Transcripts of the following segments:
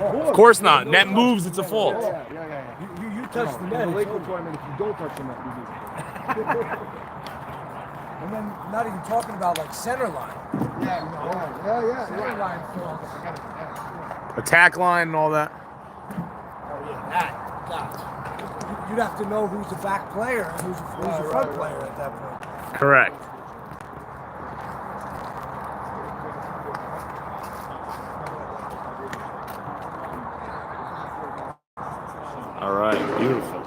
Of course not. Net moves, it's a fault. You touch the net. In the Lakewood tournament, if you don't touch the net, you lose. And then not even talking about like center line. Yeah. Center line faults. Attack line and all that. Oh yeah, that. God. You'd have to know who's the back player and who's the front player at that point. Correct. All right, beautiful.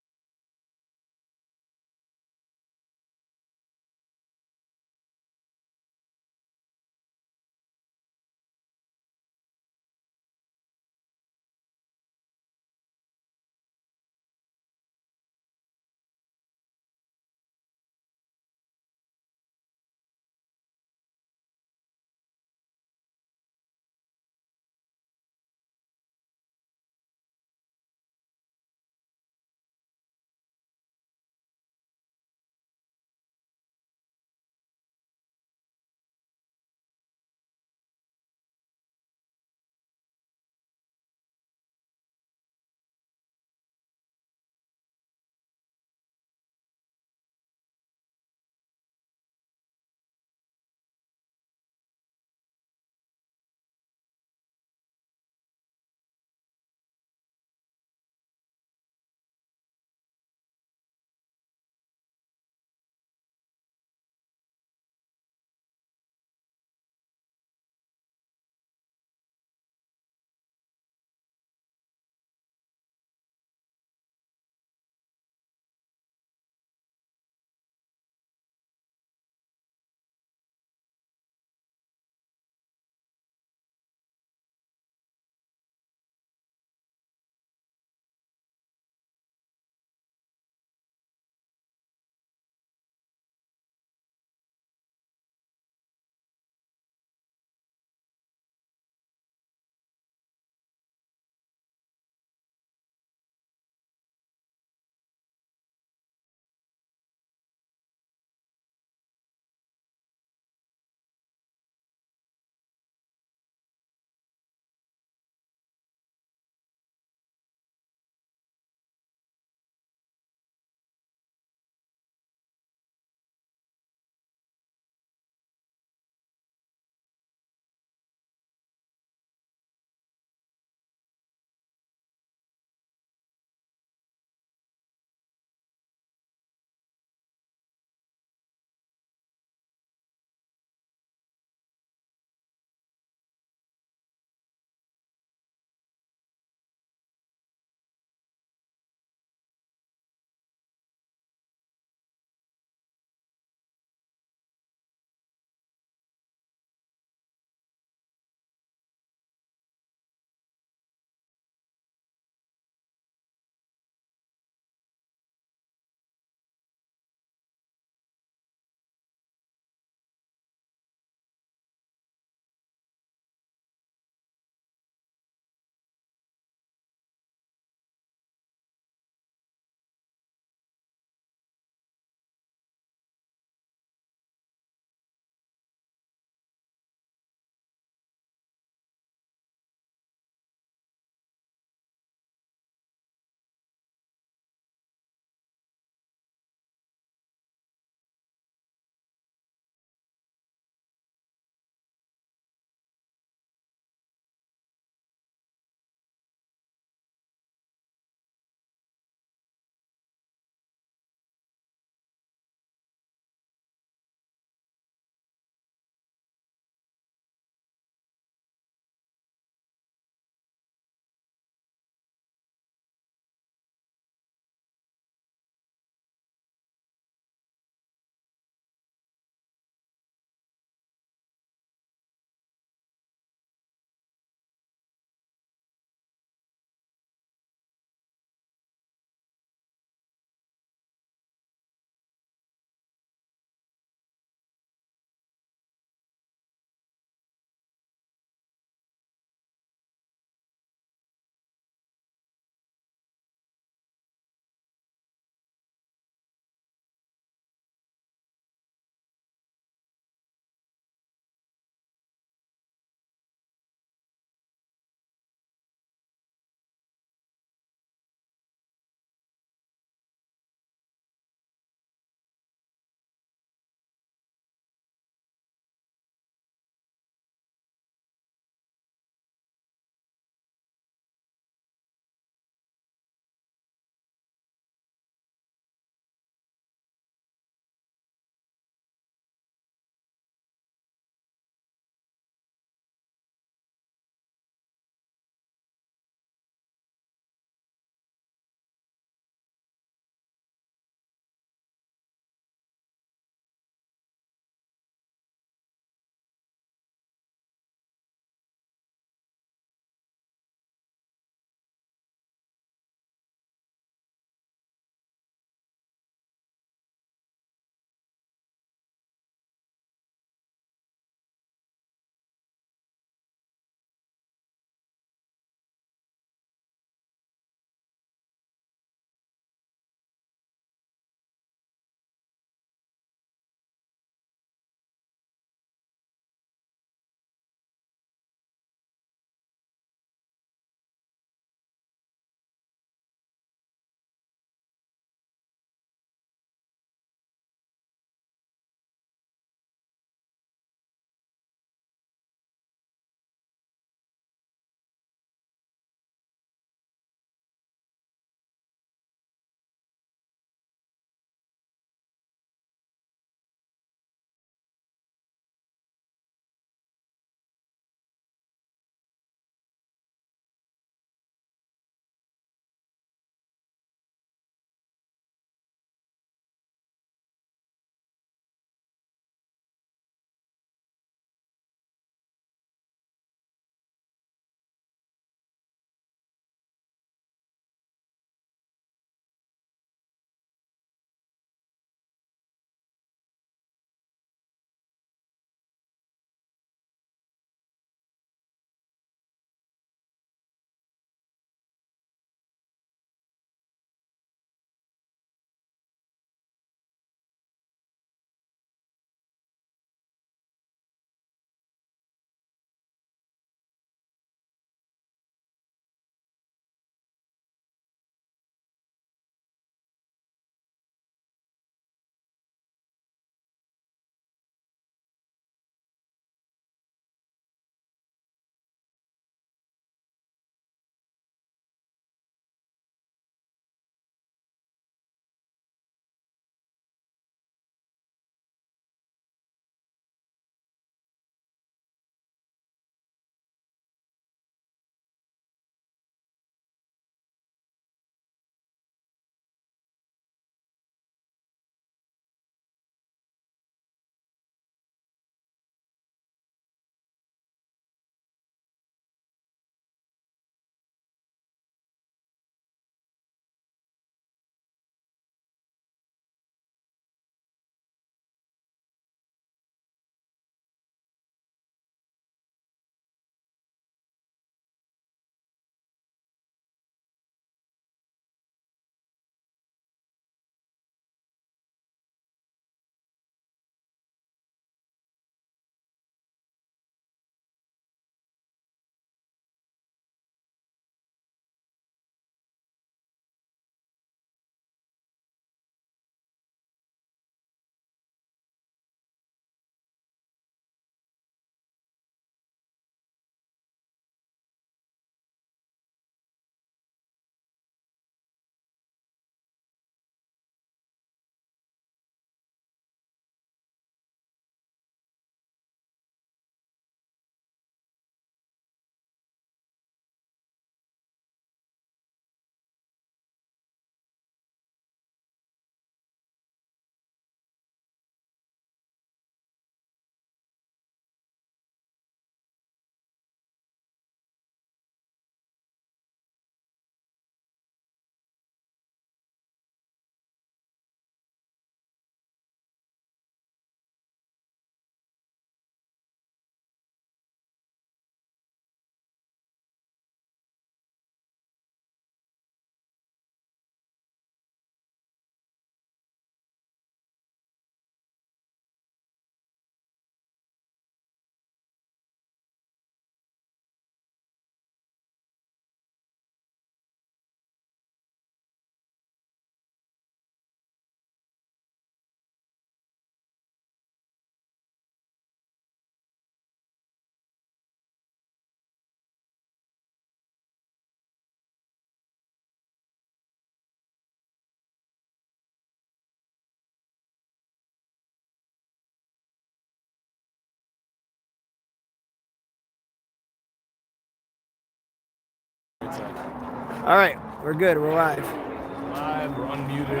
All right, we're good. We're live. Live, we're unmuted.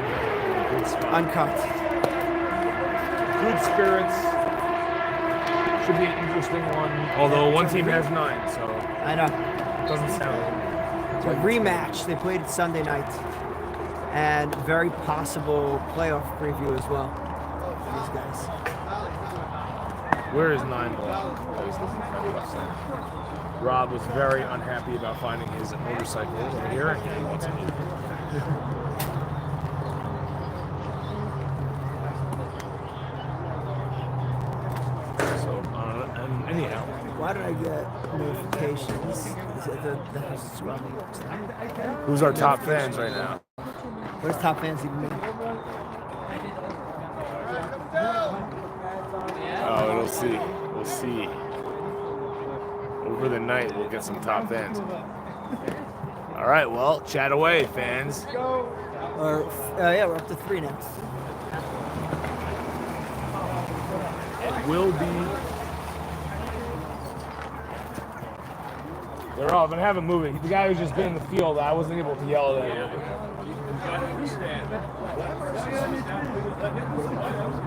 Good spirits. Uncut. Good spirits. Should be an interesting one. Although one team has 9, so I know. it doesn't sound. It's a rematch. They played it Sunday night. And very possible playoff preview as well for these guys. Where is 9 ball? Rob was very unhappy about finding his motorcycle over here, and he wants it. So, anyhow. Why did I get notifications? Is it the house is scrubbing? Who's our top fans right now? What does top fans even mean? Oh, we'll see. We'll see. Over the night, we'll get some top fans. All right, well, chat away, fans. Yeah, we're up to 3 now. It will be. They're off, and haven't moving. The guy who's just been in the field, I wasn't able to yell at him.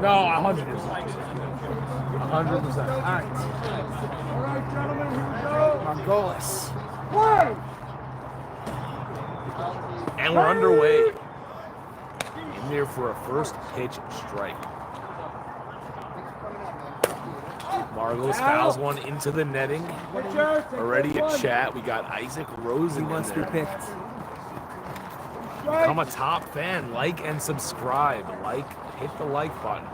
No, 100%. 100%. All right. All right, gentlemen, here we go. Margolis. Play! And we're underway. In there for a first pitch strike. Margolis fouls one into the netting. Already a chat. We got Isaac Rosen He wants in to be there. picked. Become a top fan. Like and subscribe. Hit the like button.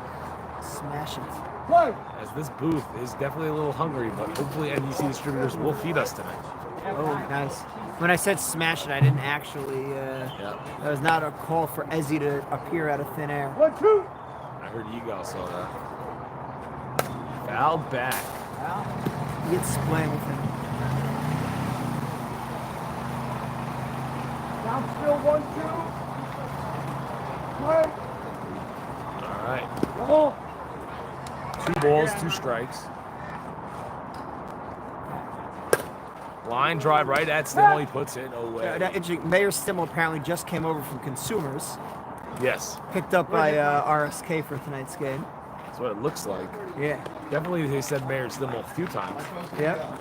Smash it. Play! As this booth is definitely a little hungry, but hopefully NBC distributors will feed us tonight. Oh, nice. When I said smash it, I didn't actually. That was not a call for Ezzy to appear out of thin air. 1-2. I heard you guys saw that. Foul back. You get splaying with him. Down still 1-2. Play! All right. Ball. 2 balls, 2 strikes. Line drive right at Stimmel. He puts it away. Interesting. Mayor Stimmel apparently just came over from Consumers, Yes, picked up by RSK for tonight's game. that's what it looks like. Yeah. Definitely, they said Mayor Stimmel a few times. Yep.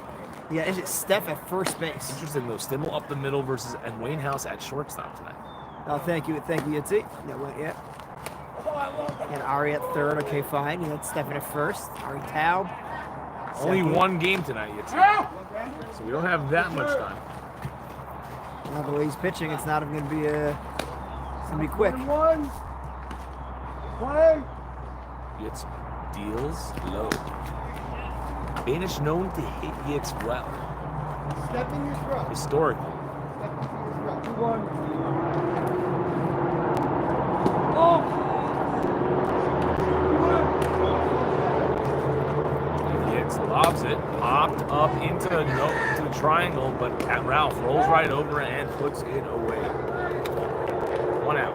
Yeah, it's Steph at first base. Interesting though. Stimmel up the middle versus and Wayne House at shortstop tonight. Oh, thank you, Yitzi. Yeah. And Ari at third. Okay, fine. You had Stephen at first. Ari Taub. Only second. 1 game tonight, so we don't have that much time. Now the way he's pitching, it's not going to be it's going to be quick. 1-1. Play! It's deals low. Banish known to hit hits well. Step in your throw. Historically. 2-1. Oh! Lobs it, popped up into the triangle, but Ralph rolls right over and puts it away. 1 out.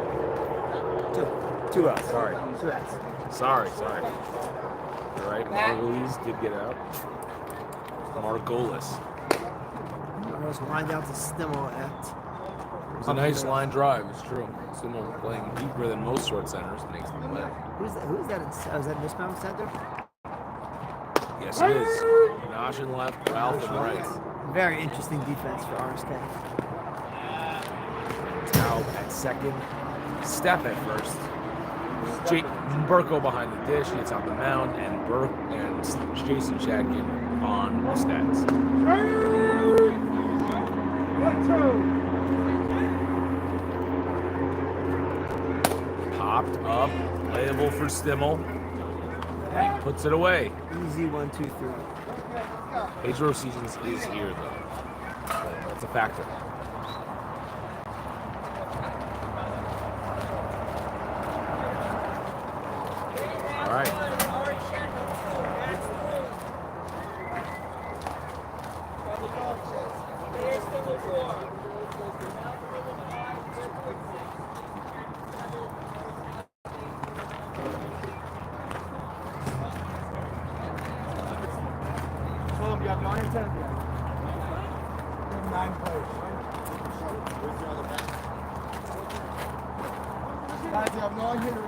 2 out. Sorry. 2 outs. Sorry. All right, Margolis did get out. Margolis. Margolis lined out to Stimmel at. It was a nice line drive. It's true. Stimmel playing deeper than most short centers makes the play. Who's that? Is that Mismount Center? Yes, it is. Nash in left, Ralph in right. Very interesting defense for RSK. Taub at second. Steph at first. Burko behind the dish. It's on the mound, and Burke and Jason Chadkin on the stats. 1-2. Popped up, playable for Stimmel. And he puts it away. Easy 1, 2, 3. Pedro Seasons is here, though. That's a factor. All right. You have 9 or 10 again. 9 players. Guys, you have no hitter.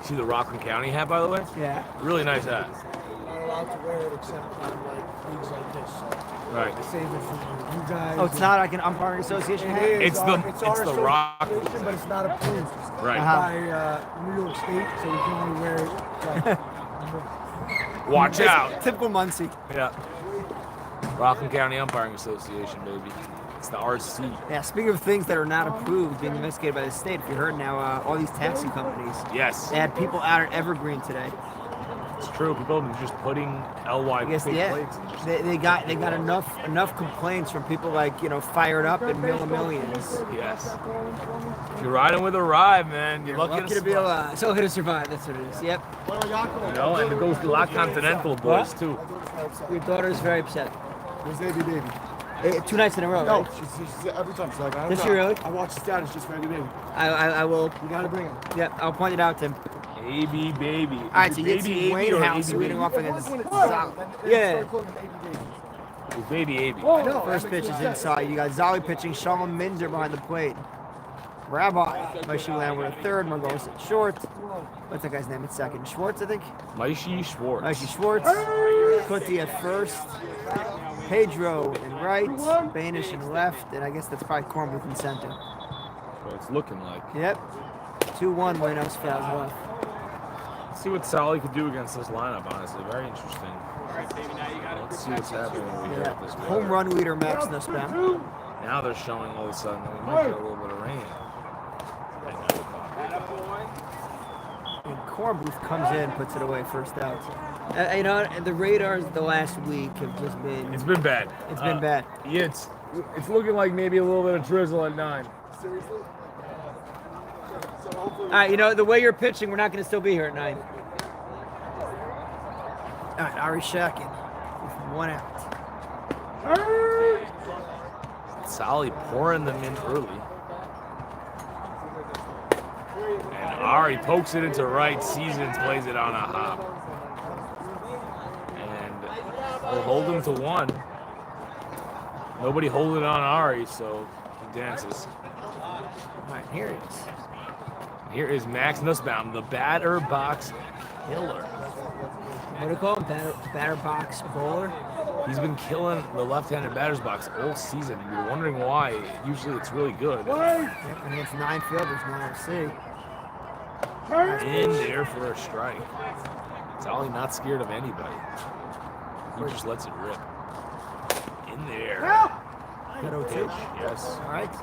See the Rockland County hat, by the way? Yeah. Really nice hat. Not allowed to wear it except on like leagues like this. So Right. save it for you guys. Oh, it's not like an umpiring association hat? It is. It's our the Rock. association, but it's not approved Right. by New York State, so you can only wear it. Like, Watch out. Typical Muncie. Yeah. Rockland County Umpiring Association, baby. It's the RC. Yeah, speaking of things that are not approved being investigated by the state, if you heard now, all these taxi companies, Yes. they had people out at Evergreen today. It's true. People have been just putting LY I guess, fake yeah, plates. And just, they got enough complaints from people like, Fired Up and Millions. yes. If you're riding with a ride, man, you're lucky, Lucky to be alive. So hit to survive, that's what it is. Yep. You know, and it goes to La Continental boys, What? too. Your daughter is very upset. Where's baby? 2 nights in a row, No, right? she's every time. She's like, I don't Does she know. really? I watch the status just for baby. I will, You gotta bring him. yeah, I'll point it out to him. AB baby. All right, so you get baby some Wayne or House AB leading baby? off against When it's Zolly. solid, then Yeah. start calling him baby. It's baby AB. No, First pitch is inside. You got Zolly pitching, Shalom Minzer behind the plate. Rabbi, Maishi Land with a third, Margolis at short. What's that guy's name at second? Schwartz, I think? Maishi Schwartz. Maishi Schwartz. Kuti at first. Pedro in right. Banish in left. And I guess that's probably Cornbrook in center. So it's looking like. Yep. 2-1, Buenos fouls left. Let's see what Sally could do against this lineup, honestly. Very interesting. Let's see what's happening when we Yeah. get this Home weather. run leader Max Nussbaum. Now they're showing all of a sudden that we might get a little bit of rain. And Cornbooth comes in, puts it away, first out. The Radars the last week have just been. It's been bad. It's been bad. Yeah, it's looking like maybe a little bit of drizzle at 9. Seriously? So hopefully. All right, the way you're pitching, we're not going to still be here at 9. All right, Ari Shakin with 1 out. Sally pouring them in early. And Ari pokes it into right. Seasons plays it on a hop. And we'll hold him to 1. Nobody holding on Ari, so he dances. All right, here it is. Here is Max Nussbaum, the batter box killer. What do you call him? Batter box bowler? He's been killing the left-handed batter's box all season. You're wondering why. Usually it's really good. Yep, and against 9 fielders now, see. In there for a strike. Sally not scared of anybody. He just lets it rip. In there. Good 0-2. Yes. All right.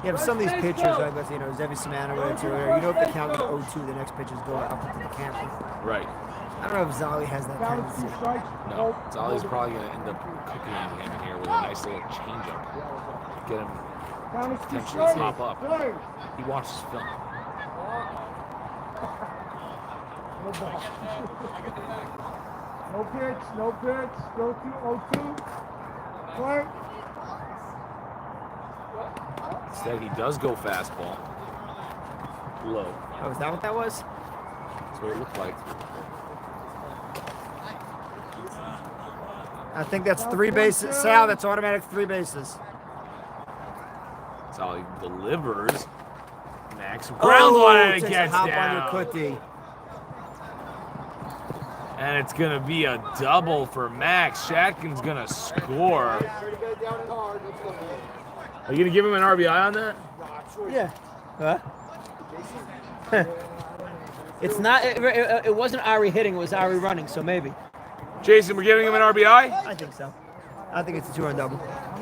Yeah, but some of these pitchers, like let's Zevi Simanowicz or if the count is 0-2, the next pitch is going up into the camera. Right. I don't know if Zolly has that tendency. No. Sally's probably going to end up cooking him here with a nice little changeup. Get him potentially pop up. He watches film. No pitch, no pitch. Go to 0-2. Clark. Instead, he does go fastball. Low. Oh, is that what that was? That's what it looked like. I think that's 3 bases. Sal, that's automatic 3 bases. Sally delivers. Max ground one and it takes a gets hop down. on your Kuti. And it's going to be a double for Max. Shatkin's going to score. Are you going to give him an RBI on that? Yeah. Huh? It's not. It wasn't Ari hitting. It was Ari running. So maybe. Jason, we're giving him an RBI? I think so. I think it's a 2-run double.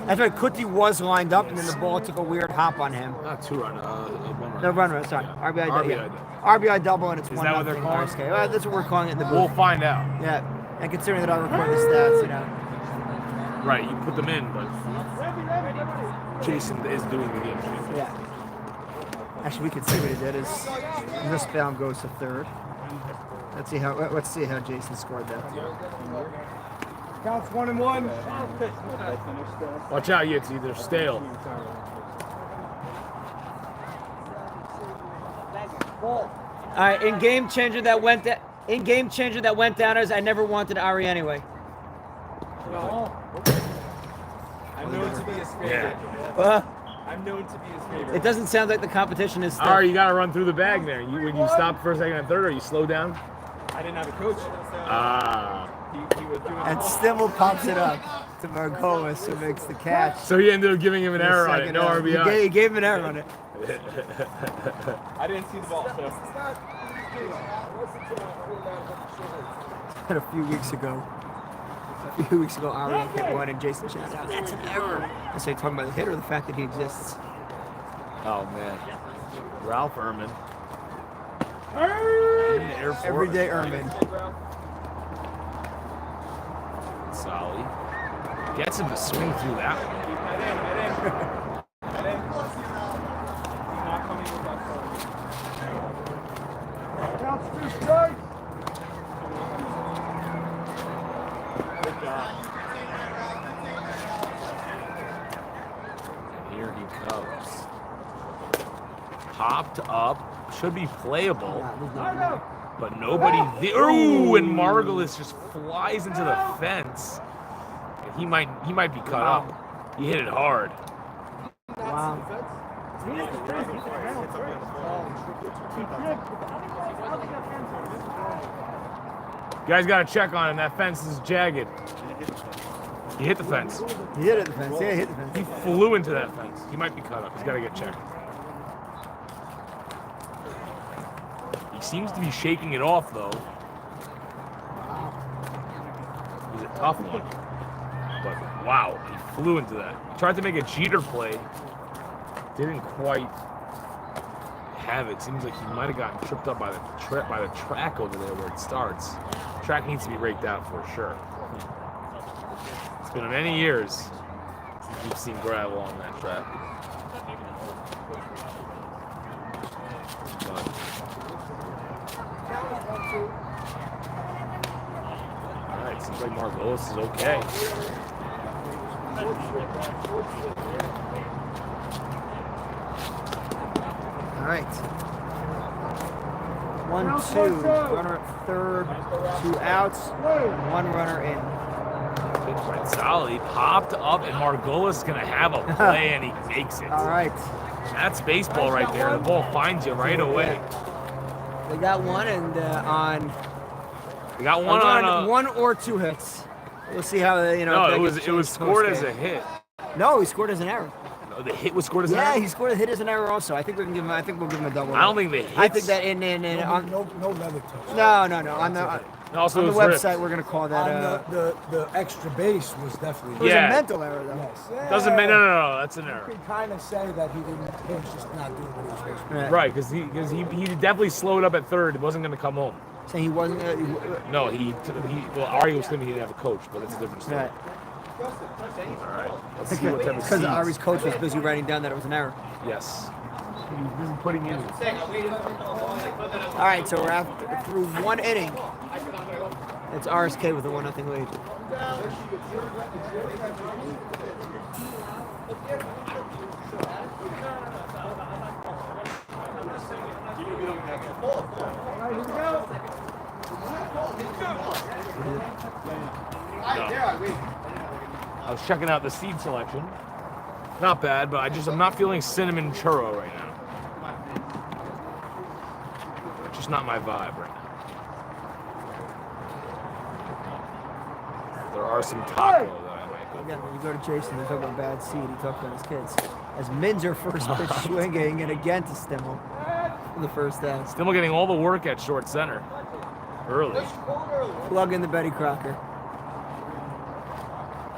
That's right. Kuti was lined up, and then the ball took a weird hop on him. Not 2-run, 1-run. No run. Sorry. RBI double. RBI Yeah. double. RBI double, and it's 1-0 Is that what they're calling it? RSK. Well, that's what we're calling it in the booth. We'll find out. Yeah. And considering that I record the stats, Right, you put them in, but Jason is doing the game. Yeah. Actually, we can see what he did. Is Nussbaum goes to 3rd. Let's see how Jason scored that. Counts 1-1. Watch out, it's either stale. All right, in game changer that went down as I never wanted Ari anyway. I'm known to be his favorite. I'm known to be his favorite. It doesn't sound like the competition is stiff. All right, you got to run through the bag there. When you stop for a second and third, or you slow down? I didn't have a coach. He was doing And Stimmel pops it up to Margolis, who makes the catch. So he ended up giving him an error on it. Second No out. RBI. He gave him an error on it. I didn't see the ball, so. And a few weeks ago, Ariel hit one, and Jason shouted out, "That's an error." I say, talking about the hit or the fact that he exists. Oh, man. Ralph Erman. Everyday Erman. Solly. Gets him to swing through that one. Head in. He's not coming with that phone. Good job. And here he comes. Popped up. Should be playable. But nobody. Ooh, and Margolis just flies into the fence. And he might be cut up. He hit it hard. Wow. You guys got to check on him. That fence is jagged. He hit the fence. He hit it the fence. Yeah, he hit the fence. He flew into that fence. He might be cut up. He's got to get checked. He seems to be shaking it off, though. He's a tough one. But, wow, he flew into that. He tried to make a Jeter play. Didn't quite have it. Seems like he might have gotten tripped up by the track over there where it starts. Track needs to be raked out for sure. It's been many years since we've seen gravel on that track. But all right, seems like Margolis is okay. All right. 1-2. Runner at third. 2 outs. 1 runner in. Solly popped up, and Margolis is going to have a play, and he makes it. All right. That's baseball right there. The ball finds you right away. They got one, and They got one on 1 or 2 hits. We'll see how they, No, it was scored as a hit. No, he scored as an error. No, the hit was scored as an error. Yeah, he scored a hit as an error also. I think we'll give him a double. I don't think the hits. I think that on No leather touch. no. On Also, the it was ripped. website, we're gonna call that. The extra base was It definitely. was Yeah. a mental error though. Yes. Doesn't mean no. That's an You error. can kind of say that he was just not doing what he was supposed to do. Right, because he definitely slowed up at third. It wasn't going to come home. So he wasn't. No, well, Ari was claiming he didn't have a coach, but that's a different story. Right. All right, let's see what type of Because seeds. Ari's coach was busy writing down that it was an error. Yes. He was busy putting in. All right, so we're through 1 inning. It's RSK with a 1-0 lead. I was checking out the seed selection. Not bad, but I'm not feeling cinnamon churro right now. Just not my vibe right now. There are some tacos that I might go. Again, when you go to Jason, they talk about bad seed. He talks about his kids. As Minzer first pitch swinging, and again to Stimmel for the first out. Still getting all the work at short center early. Plug in the Betty Crocker.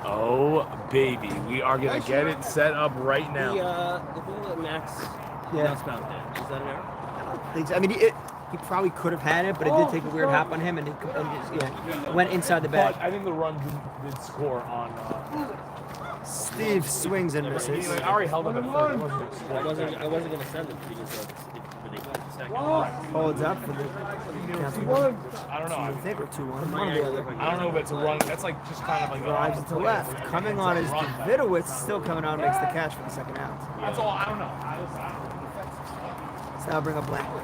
Oh, baby. We are going to get it set up right now. The ball that Max Yeah. is that an error? I mean, he probably could have had it, but it did take a weird hop on him, and it went inside the bag. But I think the run did score on. Steve swings and misses. I already held up at third. I wasn't gonna send it because of the second. Holds up for the count. I don't know. I think or 2-1. One or the other. I don't know if it's a run. That's like just kind of like Drives it to left. Coming on is Davidowitz, still coming on, makes the catch for the second out. That's all. I don't know. So now bring up Blackwood.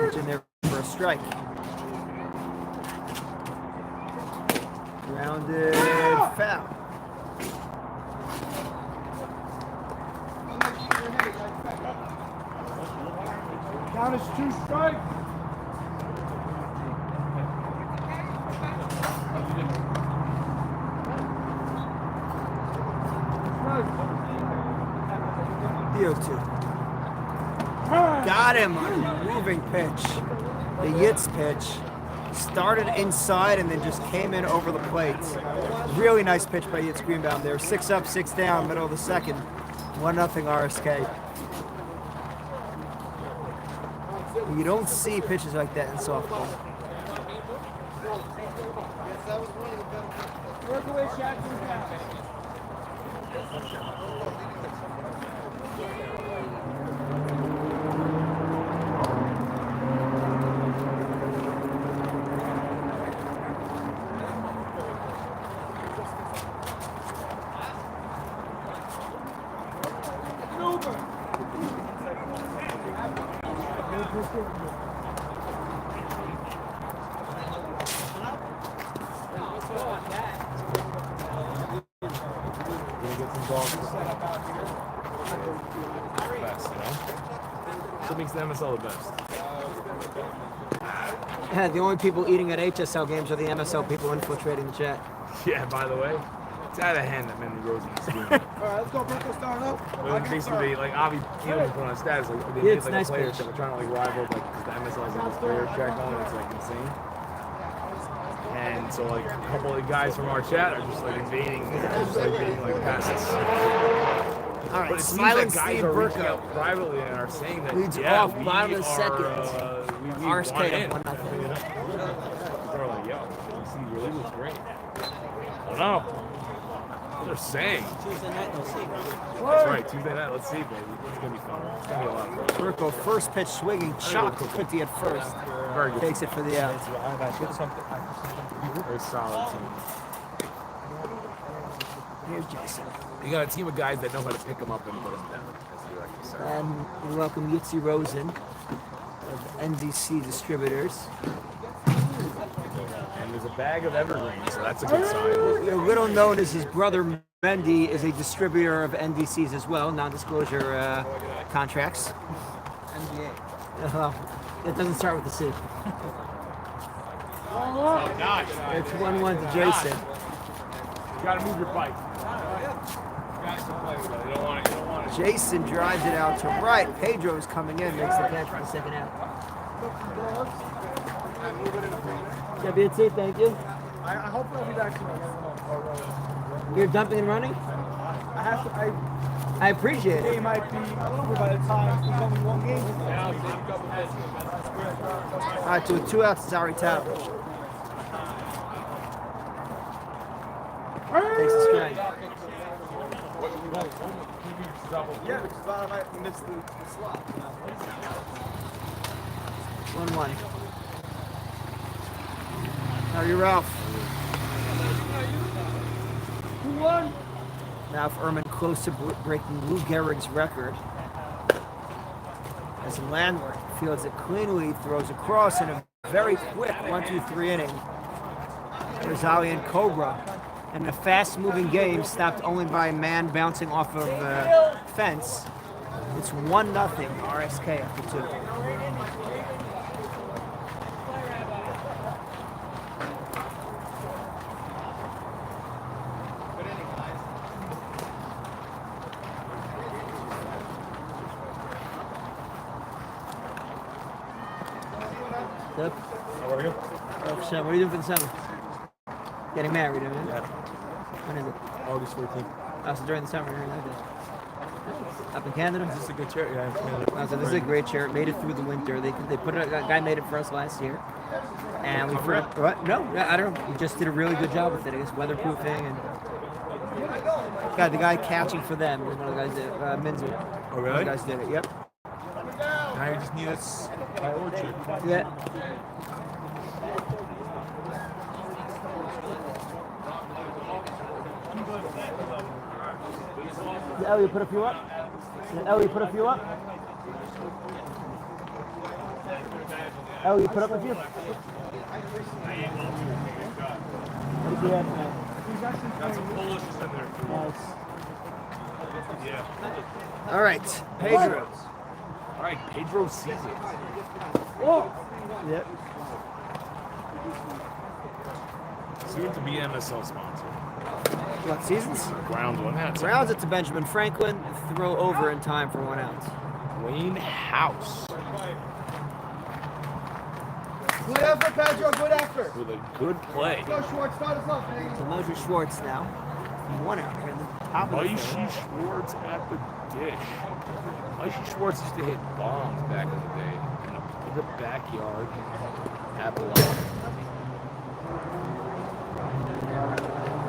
Pitch in there for a strike. Grounded foul. Count is 2 strikes. Got him on a moving pitch. The Yitz pitch. Started inside and then just came in over the plate. Really nice pitch by Yitz Greenbaum there. 6 up, 6 down, middle of the second. 1-0 RSK. You don't see pitches like that in softball. Work away, Shaq. What makes the MSL the best? Yeah, the only people eating at HSL games are the MSL people infiltrating the chat. Yeah, by the way, it's out of hand that Mendy Rose in this game. Alright, let's go. Bronco start up. But basically, like, Avi Keenum put on status, like, they Yeah, made it's like nice a player pitch. that we're trying to like rival, like, because the MSL has like this player track on, it's like insane. And so, like, a couple of guys from our chat are just like invading, like passes. All right, But it seems Smiling that guys Steve are reaching Burko out privately and are saying that leads yeah, off we bottom of the are, second. we RSK want to in. 1-0. They're like, yo, we see really looks great. I don't know. What they're saying. Tuesday night, we'll see. That's right, Tuesday night. Let's see, baby. It's gonna be fun. It's gonna be a lot of fun. Burko, first pitch swinging, chopped 50 at first. Very good. Takes it for the out. Very solid team. Here's Jason. You got a team of guys that know how to pick them up and put them down, as you like to say. And we welcome Yitzi Rosen of NDC Distributors. And there's a bag of evergreens, so that's a good sign. Little known as his brother Mendy is a distributor of NDCs as well, non-disclosure contracts. NBA. Well, it doesn't start with a C. It's 1-1 to Jason. You gotta move your bike. Guys to play with it. You don't want it. You don't want it. Jason drives it out to right. Pedro's coming in, makes the catch for the second out. Yeah, be it safe, thank you. I hope I'll be back tomorrow. You're dumping and running? I have to. I appreciate It it. might be over by the time there's only one game. All right, to a 2 outs, it's Ari Tavich. Takes the strike. Yeah, because I might miss the slot. 1-1. How are you, Ralph? Who won? Ralph Ehrman close to breaking Lou Gehrig's record. As Landwehr fields it cleanly, throws across in a very quick 1-2-3 inning. There's Ali and Cobra. And a fast-moving game stopped only by a man bouncing off of the fence. It's 1-0 RSK after 2. Yep. How are you? What are you doing for the summer? Getting married, I mean. Yeah. When is it? August 14th. Oh, so during the summer, you're in that. Up in Canada? Is this a good chair? Yeah. Oh, so this is a great chair. It made it through the winter. They put it. A guy made it for us last year, and we put it. What? No, I don't know. We just did a really good job with it. I guess weatherproofing and. God, the guy catching for them was one of the guys that Minzer. Oh, really? One of the guys did it. Yep. Now you just need us by orchard. Yeah. Did Elliot put a few up? Did Elliot put a few up? Elliot put up a few? What did he have tonight? Got some Polish in there. Nice. Yeah. All right, Pedro. All right, Pedro sees it. Yep. Soon to be MSL sponsor. What, seasons? Ground one. That's Grounds it to Benjamin Franklin. Throw over in time for 1 out. Wayne House Good effort, Pedro. Good effort. with a good play. Go, Schwartz. Start us off, baby. So Moshe Schwartz now. 1 out here in the top of the Maishi third. Schwartz at the dish. Maishi Schwartz used to hit bombs back in the day in the backyard at the line.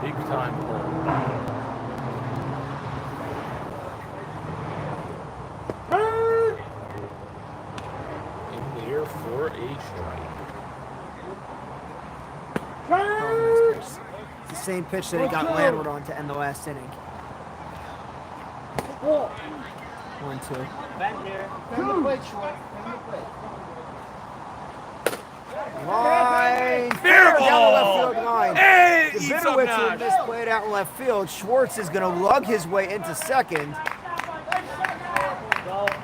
Big time home. In there for a strike. Oh, nice pitch. It's the same pitch that he got landward on to end the last inning. 1-2. Bend the plate, Schwartz. Bend the plate. Line. Fair Down the ball. left field line. Hey, The eats up Bitterwitz will notch. misplay it out in left field. Schwartz is going to lug his way into second.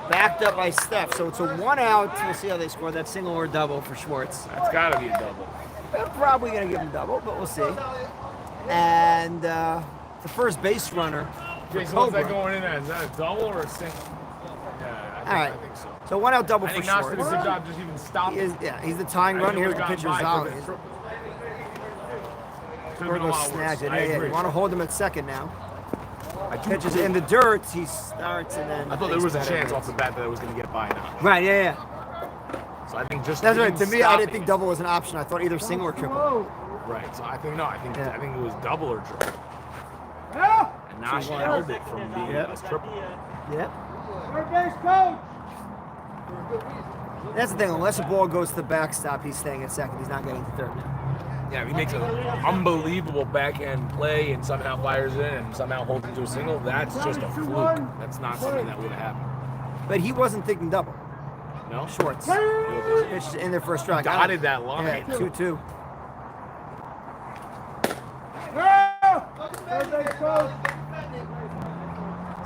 Backed up by Steph. So it's a 1 out. We'll see how they score. That single or double for Schwartz. That's got to be a double. They're probably going to give him double, but we'll see. And the first base runner for Jason, what's that Cobra. going in as? Is that a double or a single? Yeah, All right. I think so. So 1 out double I for think Nash did a Schwartz. good job just even stopping. He's the tying run. Here's the pitcher, Zali. Gorgo snags it. Yeah, you want to hold him at second now. Pitches in the dirt. He starts and then. I thought there was a takes chance better. off the bat that it was going to get by now. Right. Yeah. So I think just That's right. even To me, I didn't stopping- think double was an option. I thought either single or triple. Right. So I think no. I think Yeah. I think it was double or triple. And Nash held it from being Yep. a triple. Yep. Third base coach. That's the thing. Unless a ball goes to the backstop, he's staying at second. He's not getting to third now. Yeah, if he makes an unbelievable backhand play and somehow fires in and somehow holds it to a single, that's just a fluke. That's not something that would have happened. But he wasn't thinking double. No? Schwartz. Pitched in there for a strike. Dotted that line. Yeah, 2-2. Third base coach.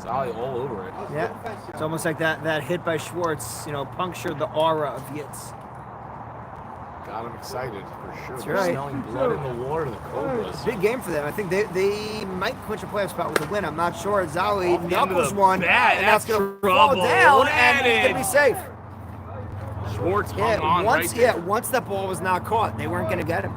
Zali all over it. Yeah. It's almost like that hit by Schwartz, punctured the aura of Yitz. Got him excited for sure. That's They're right. smelling blood in the water, the Cobras. Big game for them. I think they might clinch a playoff spot with a win. I'm not sure. Zali Off the end of knuckles the one, bat, and that's that's going to fall trouble. down, and he's Added. going to be safe. Schwartz hung Yeah, on once right there. once that ball was not caught, they weren't going to get him.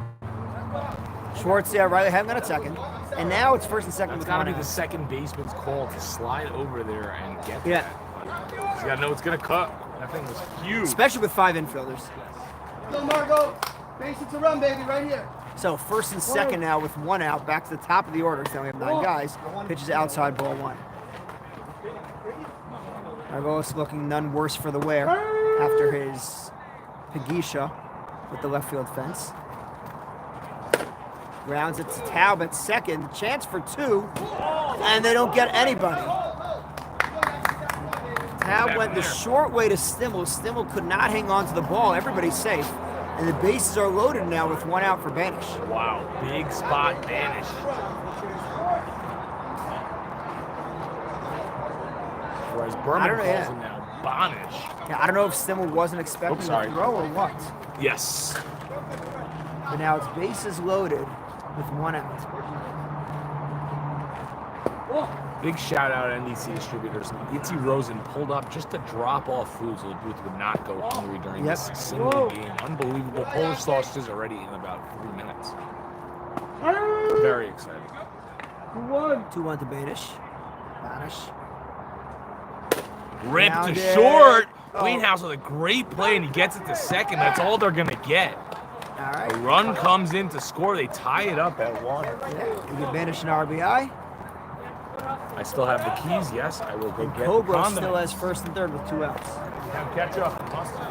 Schwartz, Riley had him at second, and now it's first and second That's with got to one be the out. second baseman's call to slide over there and get Yeah. that. You got to know it's going to cut. That thing was huge. Especially with 5 infielders. Go, Margo. Base it to run, baby, right here. So first and second now with 1 out, back to the top of the order. So we have 9 guys. Pitches outside, ball 1. Margolis looking none worse for the wear after his Pagisha with the left field fence. Grounds it to Taub at second. Chance for 2, and they don't get anybody. Taub went the short way to Stimmel. Stimmel could not hang on to the ball. Everybody's safe. And the bases are loaded now with 1 out for Banish. Wow, big spot Banish. Whereas I Berman don't know, calls yeah. him now Banish. Yeah, I don't know if Stimmel wasn't expecting Oops, the sorry. throw or what. Yes. But now it's bases loaded with 1 out. Big shout out NDC distributors. Itzy Rosen pulled up just to drop off food so the booth would not go hungry during Yep. this single game. Unbelievable. Polish sausages already in about 3 minutes. Very exciting. 2-1 to Banish. Ripped to Grounded. short. Oh. Wayne House with a great play and he gets it to second. That's all they're going to get. All A right. run comes in to score. They tie it up at 1. Yeah, we get Banish an RBI. I still have the keys. Yes, I will go And get the Cobra condom. still has first and third with 2 outs. Now catch up. Mustard.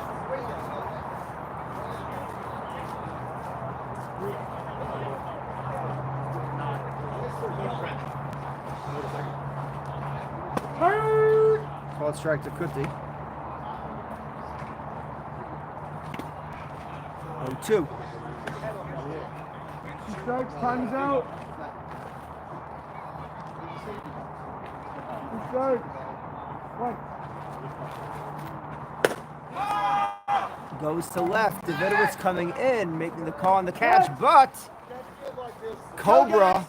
Called strike to Kuti. 0-2. 2 strikes, time's out. 2 strikes. 1. Goes to left. Davidowitz coming in, making the call on the catch, but Cobra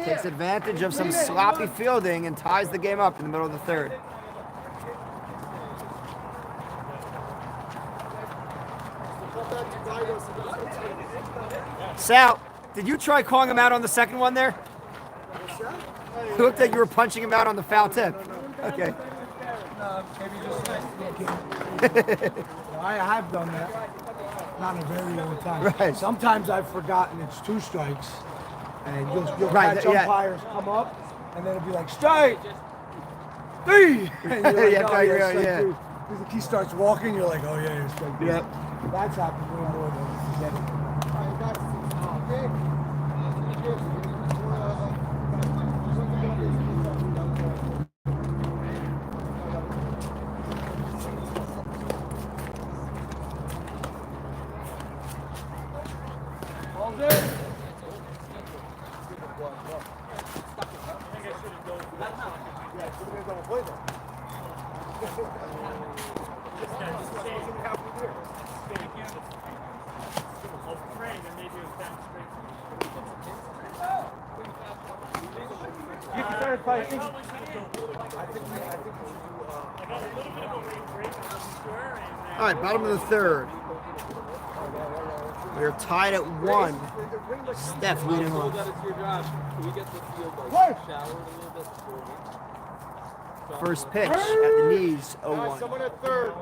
takes advantage of some sloppy fielding and ties the game up in the middle of the third. Sal, did you try calling him out on the second one there? It looked like you were punching him out on the foul tip. Okay. I have done that. Not in a very long time. Right. Sometimes I've forgotten it's 2 strikes. And you'll Right, catch yeah. umpires come up, and then it'll be like, strike! 3! And you're like, Yeah, oh, right, yeah, right, strike yeah. 2. He starts walking, you're like, oh yeah, you're strike 2. Yep. That's happened way more than forgetting. All right, bottom of the third. We're tied at 1. Steph leading off. First pitch at the knees, 0-1. Someone at third.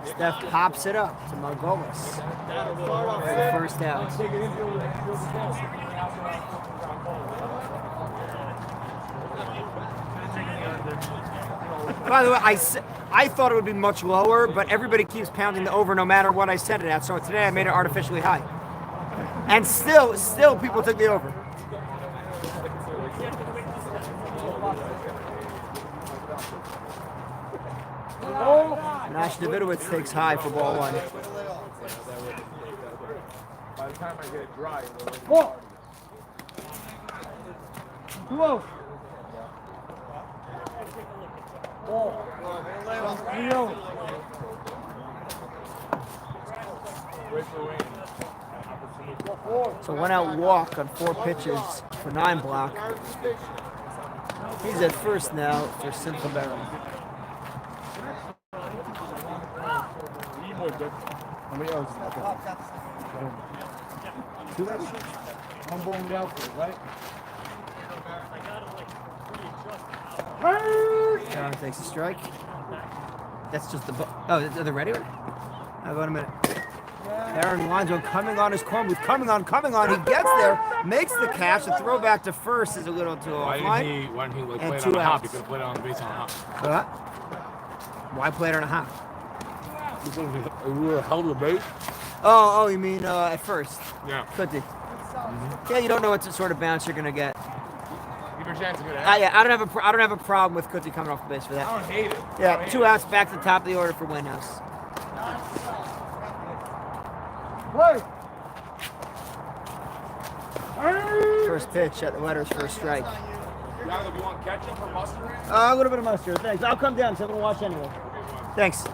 Steph pops it up to Margolis for the first out. By the way, I thought it would be much lower, but everybody keeps pounding the over no matter what I set it at. So today I made it artificially high. And still people took the over. Nash Davidowitz takes high for ball 1. By the time I get it dry, Ball! 2-0. Ball. 3-0. So 1 out walk on 4 pitches for 9 block. He's at first now for Simple Barrel. How many hours is that? 2 hours? I'm bowling down for it, right? Aaron takes a strike. That's just the oh, are they ready? I'll go in a minute. Aaron lines one coming on his corn booth, coming on. He gets there, makes the catch. The throw back to first is a little too Why offline. didn't he like, And play it 2 on a hop? outs. He could have played it on the base on a hop. What? Why play it on a hop? We were held the base? Oh, you mean at first? Yeah. Could be. Yeah, you don't know what sort of bounce you're gonna get. Give her a chance to get Yeah, I don't have a problem with Kuti coming off the base for that. I don't hate it. Yeah, 2 outs back to the top of the order for Winhouse. Play! First pitch at the letters for a strike. Yago, do you want ketchup or mustard? A little bit of mustard, thanks. I'll come down, so I'm gonna watch anyway. Thanks.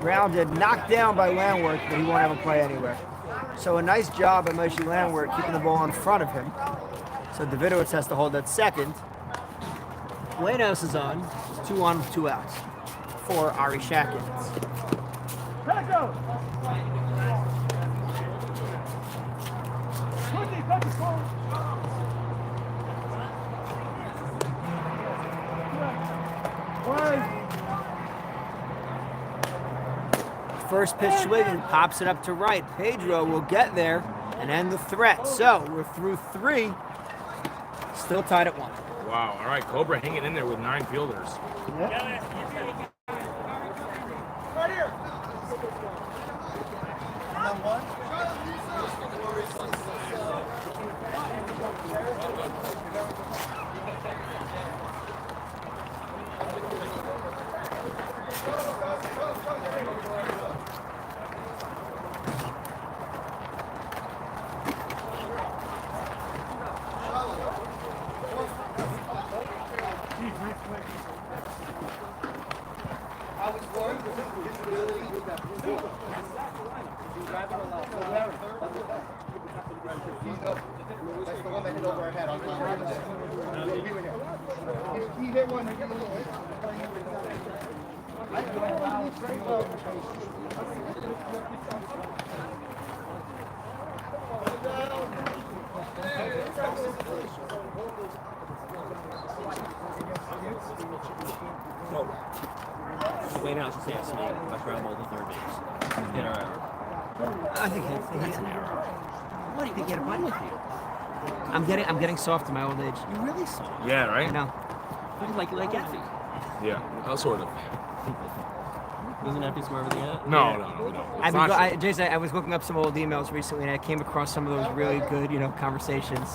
Grounded, knocked down by Landwork, but he won't have a play anywhere. So a nice job by Moshe Landwork keeping the ball in front of him. So Davidowitz has to hold that second. Winhouse is on. It's 2 on with 2 outs for Ari Shakin. First pitch swinging, pops it up to right. Pedro will get there and end the threat. So we're through 3, still tied at 1. Wow. All right, Cobra hanging in there with 9 fielders. Yep. Right here. That's the one that hit over our head on He hit one. Wait out to say it's me. I scrambled the third base. Get our error. I think that's an error. What do you think? Get a button with you? I'm getting soft in my old age. You really saw. Yeah, I right? know. Like Effie. Yeah, sort of. Wasn't Effie smarter than that? No. Jason, I was looking up some old emails recently, and I came across some of those really good, conversations.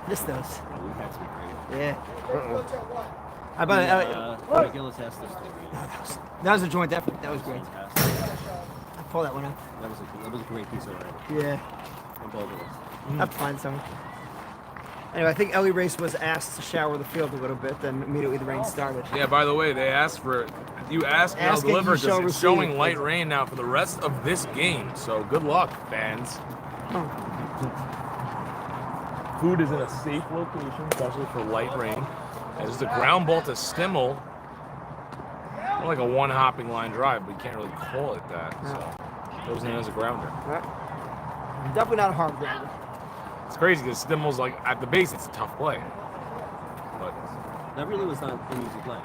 Missed those. We've had some great. Yeah. How about Gillis asked us to. that was a joint effort. That was great. Fantastic. I pull that one up. That was a great piece of writing. Yeah. On both of us. I'll find some. Anyway, I think Ellie Race was asked to shower the field a little bit, then immediately the rain started. Yeah, by the way, they asked for you asked and I'll Ask and deliver you because shall it's receive. showing light rain now for the rest of this game. So good luck, fans. Food is in a safe location, especially for light rain. And just a ground ball to Stimmel. More like a one-hopping line drive, but you can't really call it that. So goes in as a grounder. Definitely not a hard grounder. It's crazy because Stimmel's like at the base, it's a tough play. But That really was not an easy play.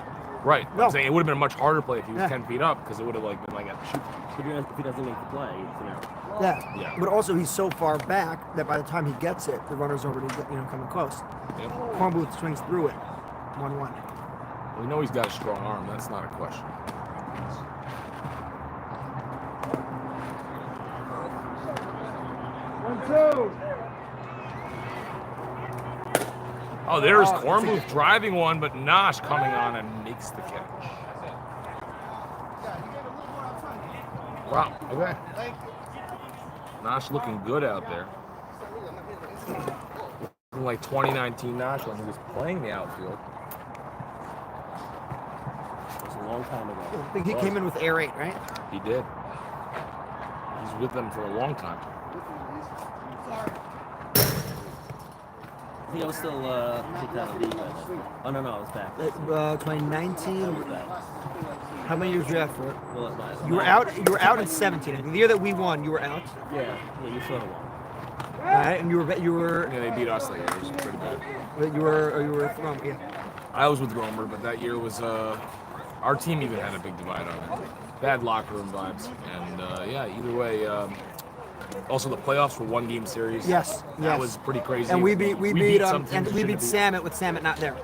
right, No. I'm saying it would have been a much harder play if he was Yeah. 10 feet up because it would have been like at the shoot. If he doesn't make the play, it's an error. Yeah. Yeah. But also, he's so far back that by the time he gets it, the runner's already coming close. Yep. Cornbooth swings through it. 1-1. We know he's got a strong arm. That's not a question. Oh, there's Cornbooth driving one, but Nosh coming on and makes the catch. Wow, okay. Nosh looking good out there. Looking like 2019 Nosh when he was playing the outfield. It was a long time ago. I think he came in with air 8, right? He did. He's with them for a long time. I think I was still kicked out of the league by then. Oh, no, I was back. 2019. I was back. How many years were you out for it? Well, it was You were out in 17. I think the year that we won, you were out. Yeah, you sort of won. All right, and you were Yeah, they beat us that year. It was pretty bad. you were thrown. Yeah. I was with Romer, but that year was our team even had a big divide on it. Bad locker room vibes, and yeah, either way. Also, the playoffs were one-game series. Yes. That was pretty crazy. And we beat some teams we shouldn't Samet with Samet not there.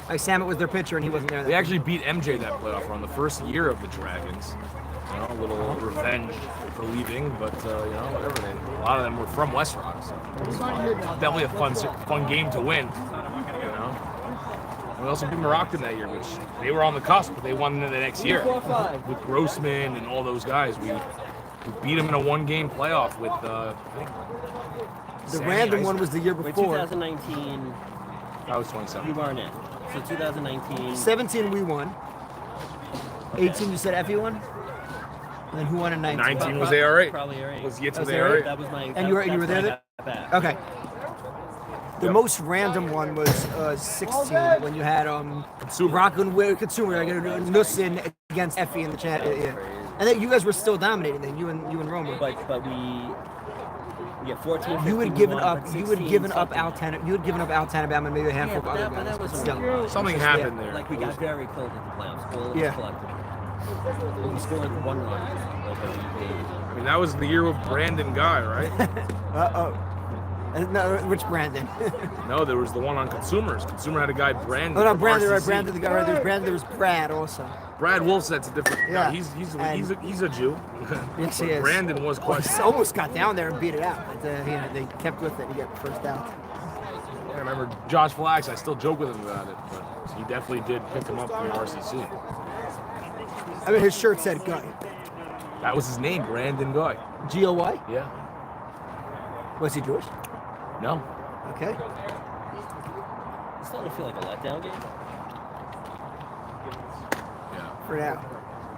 Like Samet was their pitcher and he wasn't there. They actually beat MJ that playoff run the first year of the Dragons. A little revenge for leaving, but whatever. A lot of them were from West Rock, so it was definitely a fun game to win. We also beat Moroccan that year, which they were on the cusp, but they won the next year with Grossman and all those guys. We beat them in a one-game playoff with I think The Sammy random Ice. one was the year Wait, before. 2019, That was 27. you weren't in. So 2019. 17 we won. 18 you said Effie won. And then who won in 19? 19 was AR8. Probably AR8. Was Yates That with was AR8? That was my. And you were that's there when I then? got back. Okay. The Yep. most random one was 16 when you had Rockland Consumer Nussin against Effie in the chat. Yeah. And then you guys were still dominating then, you and Romer. But we 14. 15, You had given won, up. but You had 16 given up something. You had given up Altanabama and maybe a handful Yeah, of other but guys. that was Still. Something happened there. Like we got very close at the playoffs. All of Yeah. us collectively. We scored one run. I mean, that was the year with Brandon Guy, right? No, which Brandon? No, there was the one on Consumers. Consumer had a guy, Brandon. Oh no, Brandon, right? RCC. Brandon, the guy right. There's Brandon. There was Brad also. Brad Wolfset's a different. Yeah. He's a Jew. Yes, he is. Brandon was He questionable. almost got down there and beat it out. But, they kept with it. He got the first out. I remember Josh Flax. I still joke with him about it, but he definitely did pick him up from RCC. I mean, his shirt said Guy. That was his name, Brandon Goy. G-O-Y? Yeah. Was he Jewish? No. Okay. It's starting to feel like a letdown game. Yeah. For now.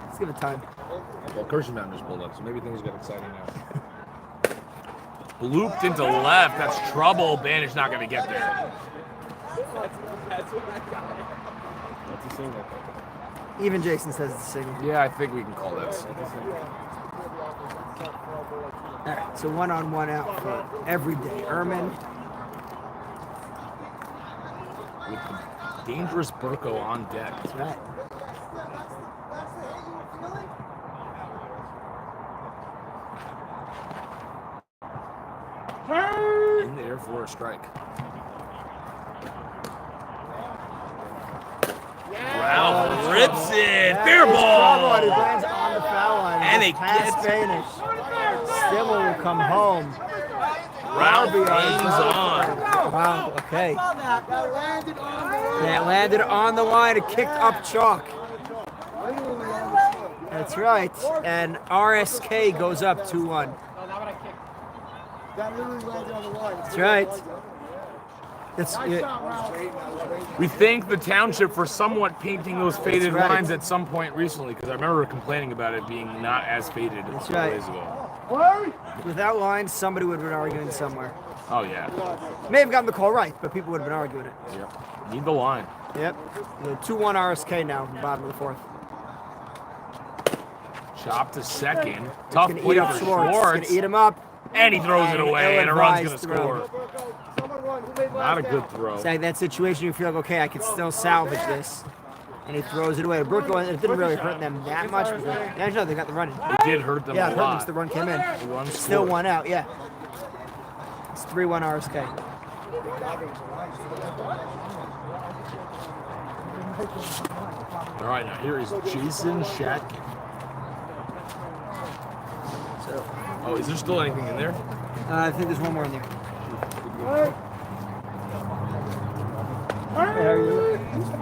Let's give it time. Well, Kirschenbaum just pulled up, so maybe things get exciting now. Looped into left. That's trouble. Banish not going to get there. That's what I got. That's a single. Even Jason says it's a single. Yeah, I think we can call that. All right, so 1-on-1 out for everyday Ehrman. With the dangerous Burko on deck. That's right. In the air for a strike. Ralph rips it. Fair He ball. lands on the foul line. And it pass gets- Spanish. Stibble will come home. Ralph RBI hangs on. Wow, okay. That landed on the line. That landed on the line and kicked up chalk. That's right. And RSK goes up 2-1. That literally landed on the line. That's right. That's it. We thank the township for somewhat painting those faded right. lines at some point recently, because I remember complaining about it being not as faded a That's couple right. days ago. Without lines, somebody would have been arguing somewhere. Oh yeah. May have gotten the call right, but people would have been arguing it. Yep. Need the line. Yep. The 2-1 RSK now, bottom of the fourth. Chop to second. Tough Gonna play eat up for Schwartz. Schwartz. Gonna eat him up. And he throws it away, and a run's going to Ill-advised score. Not a good throw. It's like that situation you feel like, okay, I can still salvage this. And he throws it away. Burko, it didn't really hurt them that much. Yeah, no, they got the running. It did hurt them Yeah, a it hurt them lot. once the run came in. The run Still scored. 1 out, yeah. It's 3-1 RSK. All right, now here is Jason Shatkin. So, Oh, is there still anything in there? I think there's one more in there.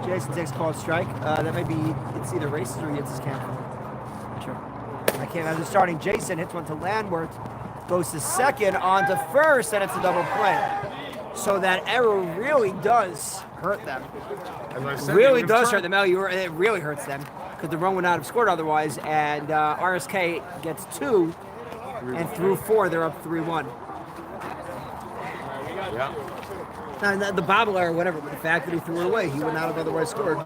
Jason takes called strike. That may be, it's either races or he hits his camera. Not sure. I can't imagine starting. Jason hits one to Landworth, goes to second, on to first, and it's a double play. So that error really does hurt them. As I said, Really they does would've hurt them. It really hurts them because the run would not have scored otherwise. And RSK gets 2, and through 4, they're up 3-1. Yeah. Now, the bobble error, whatever, but the fact that he threw it away, he would not have otherwise scored.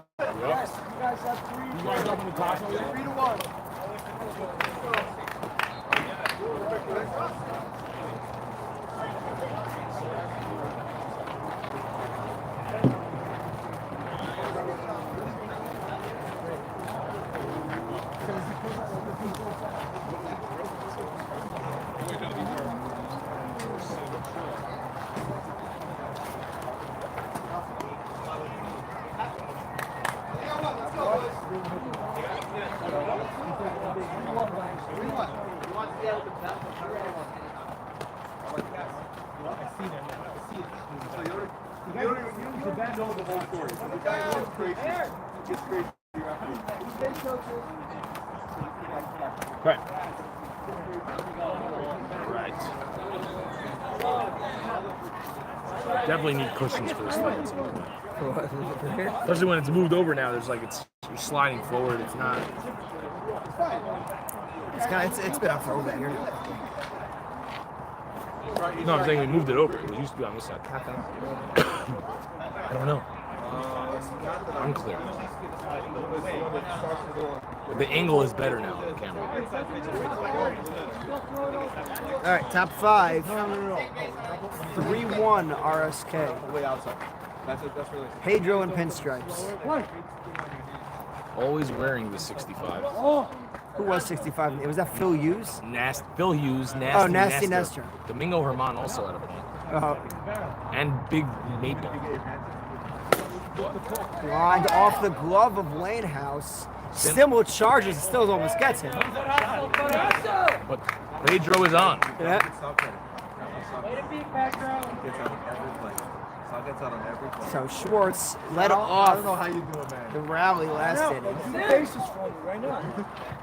Right. Right. Definitely need cushions for this thing. Especially when it's moved over now. There's like you're sliding forward. It's not. It's been up for over here. No, I'm saying we moved it over. It used to be on this side. I don't know. Unclear. The angle is better now on the camera. All right, top 5. 3-1 RSK. Way outside. That's really. Pedro and pinstripes. Always wearing the 65. Who was 65? Was that Phil Hughes? Phil Hughes, Nasty Oh, Nasty Nestor. Domingo Herman also had a point. And Big Maple. Lined off the glove of Lane House. Stimmel charges, still almost gets him. But Pedro is on. Yeah. So Schwartz let off I don't know how you do it, man. the rally last inning. Do the bases for me right now.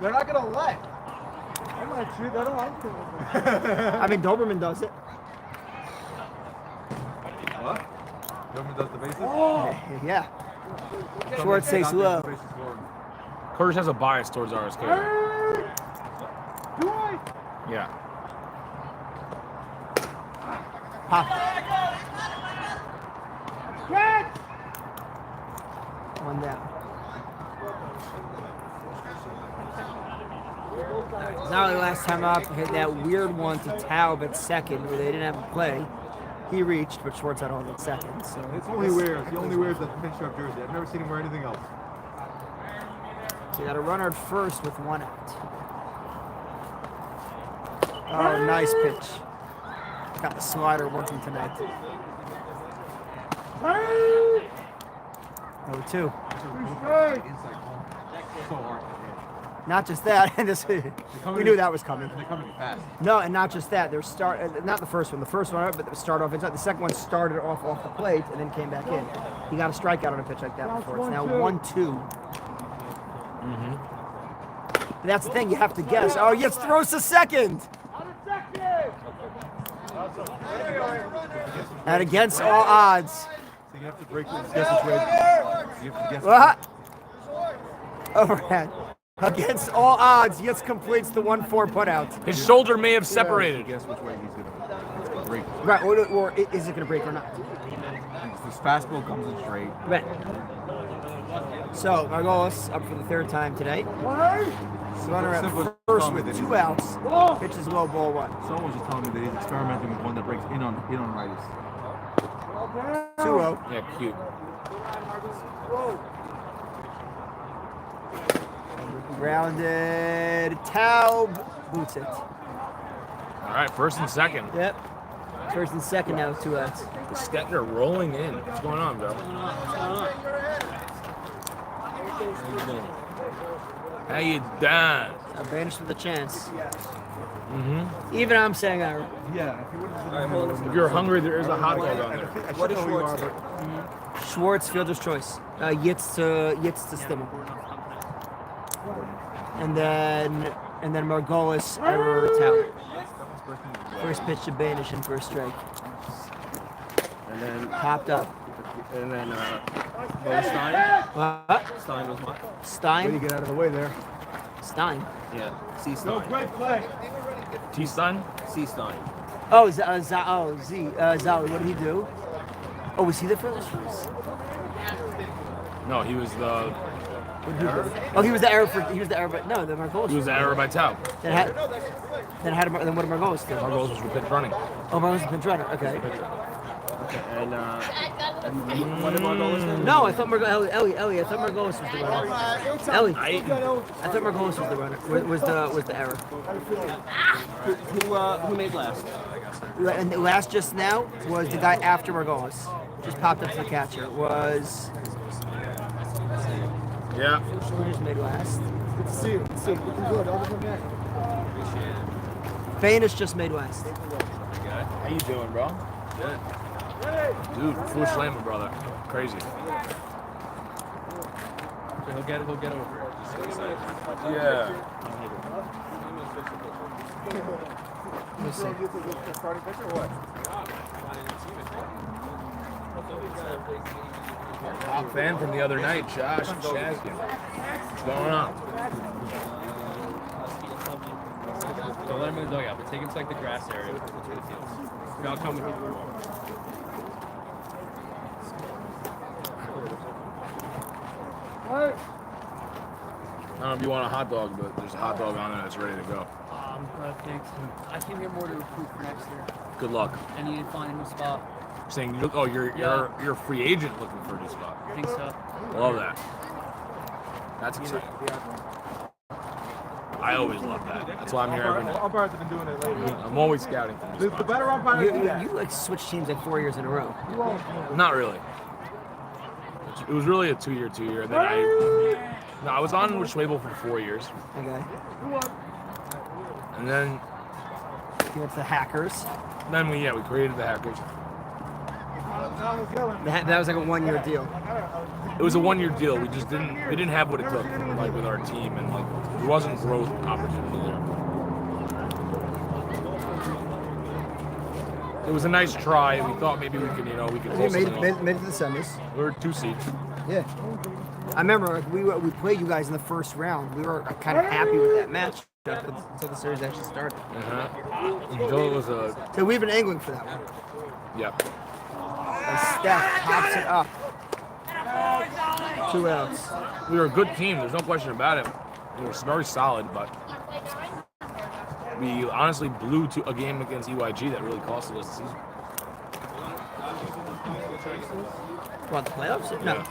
They're not gonna let. I'm not sure that I'm I mean, Doberman does it. What? Government does the bases? Yeah. Schwartz takes low. Curtis has a bias towards RSK. Yeah. Pop. One down. Zolly last time up hit that weird one to Taub at second where they didn't have a play. He reached, but Schwartz had on at second. So It's only weird. He only wears the pinch up jersey. I've never seen him wear anything else. So you got a runner at first with one out. Oh, nice pitch. Got the slider working tonight. 0-2. So hard. Not just that, and this, we knew that was coming. They're coming fast. No, and not just that. Their start, not the first one. The first one, but the start off inside. The second one started off the plate and then came back in. He got a strikeout on a pitch like that before. It's now 1-2. But that's the thing. You have to guess. Oh, yes, throws to second. And against all odds. So you have to break this guess which way. You have to guess. What? Overhead. Against all odds, Yitz completes the 1-4 putout. His shoulder may have separated. Guess which way he's gonna break. Right, or is it going to break or not? This fastball comes in straight. Right. So, Margolis up for the third time today. Runner at first with 2 outs. Pitches low, ball 1. Someone was just telling me that he's experimenting with one that breaks in on righties. 2-0. Yeah, cute. Grounded. Taub boots it. All right, first and second. Yep. First and second now with 2 outs. The Stetner rolling in. What's going on, Joe? How you doing? Banished with a chance. Mm-hmm. Even I'm saying that. Yeah, if you wouldn't If you're hungry, there is a hot dog on there. What is Schwartz? Schwartz, fielder's choice. Yitz to Stimmel. And then Margolis, error, Taub. First pitch to Banish and first strike. And then Popped up. Stein. What? Stein was what? Way to Stein? get out of the way there. Stein. Yeah. C Stein. T-Stein? C Stein. Oh, Zali, what did he do? Oh, was he the fielder's choice? No, he was the Oh, he was the error, but no, the Margolis. he was the error by Taub. Then what did Margolis do? Margolis was for pitch running. Oh, Margolis was the pinch runner. Okay. And what did Margolis do? No, I thought Ellie. I thought Margolis was the runner. Ellie. I thought Margolis was the runner. Was the error? Who made last? And the last just now was the guy after Margolis. Just popped up to the catcher. It was Yeah. who just made last? Good to see you. Looking good. Other than that. Banish just made last. How you doing, bro? Good. Dude, full slammer, brother. Crazy. He'll get over it. Just so excited. Yeah. We'll see. Top fan from the other night, Josh and Shazkin. What's going on? Don't let him in the dugout, but take him to like the grass area between the fields. Y'all come with me. I don't know if you want a hot dog, but there's a hot dog on there that's ready to go. I'm good, thanks. I came here more to recruit for next year. Good luck. I need to find a new spot. Saying, you're a free agent looking for a new spot. I think so. Love that. That's exciting. I always love that. That's why I'm here every night. Umpires have been doing it lately. I'm always scouting for new The spots. better umpires do that. You like switched teams like 4 years in a row. Not really. It was really a two-year, and then No, I was on with Schwabel for 4 years. Okay. And then You went to the Hackers. we created the Hackers. That was like a 1-year deal. It was a 1-year deal. We didn't have what it took, like with our team, and like there wasn't growth opportunity there. It was a nice try. We thought maybe we could, we could. You pull made something off. it to the semis. We were 2 seeds. Yeah. I remember like, we played you guys in the first round. We were kind of happy with that match until the series actually started. Until it was a. So we've been angling for that one. Yep. And Steph pops it up. 2 outs. We were a good team. There's no question about it. We were very solid, but we honestly blew to a game against EYG that really cost us the season. What, the playoffs? No. Yeah. Oh,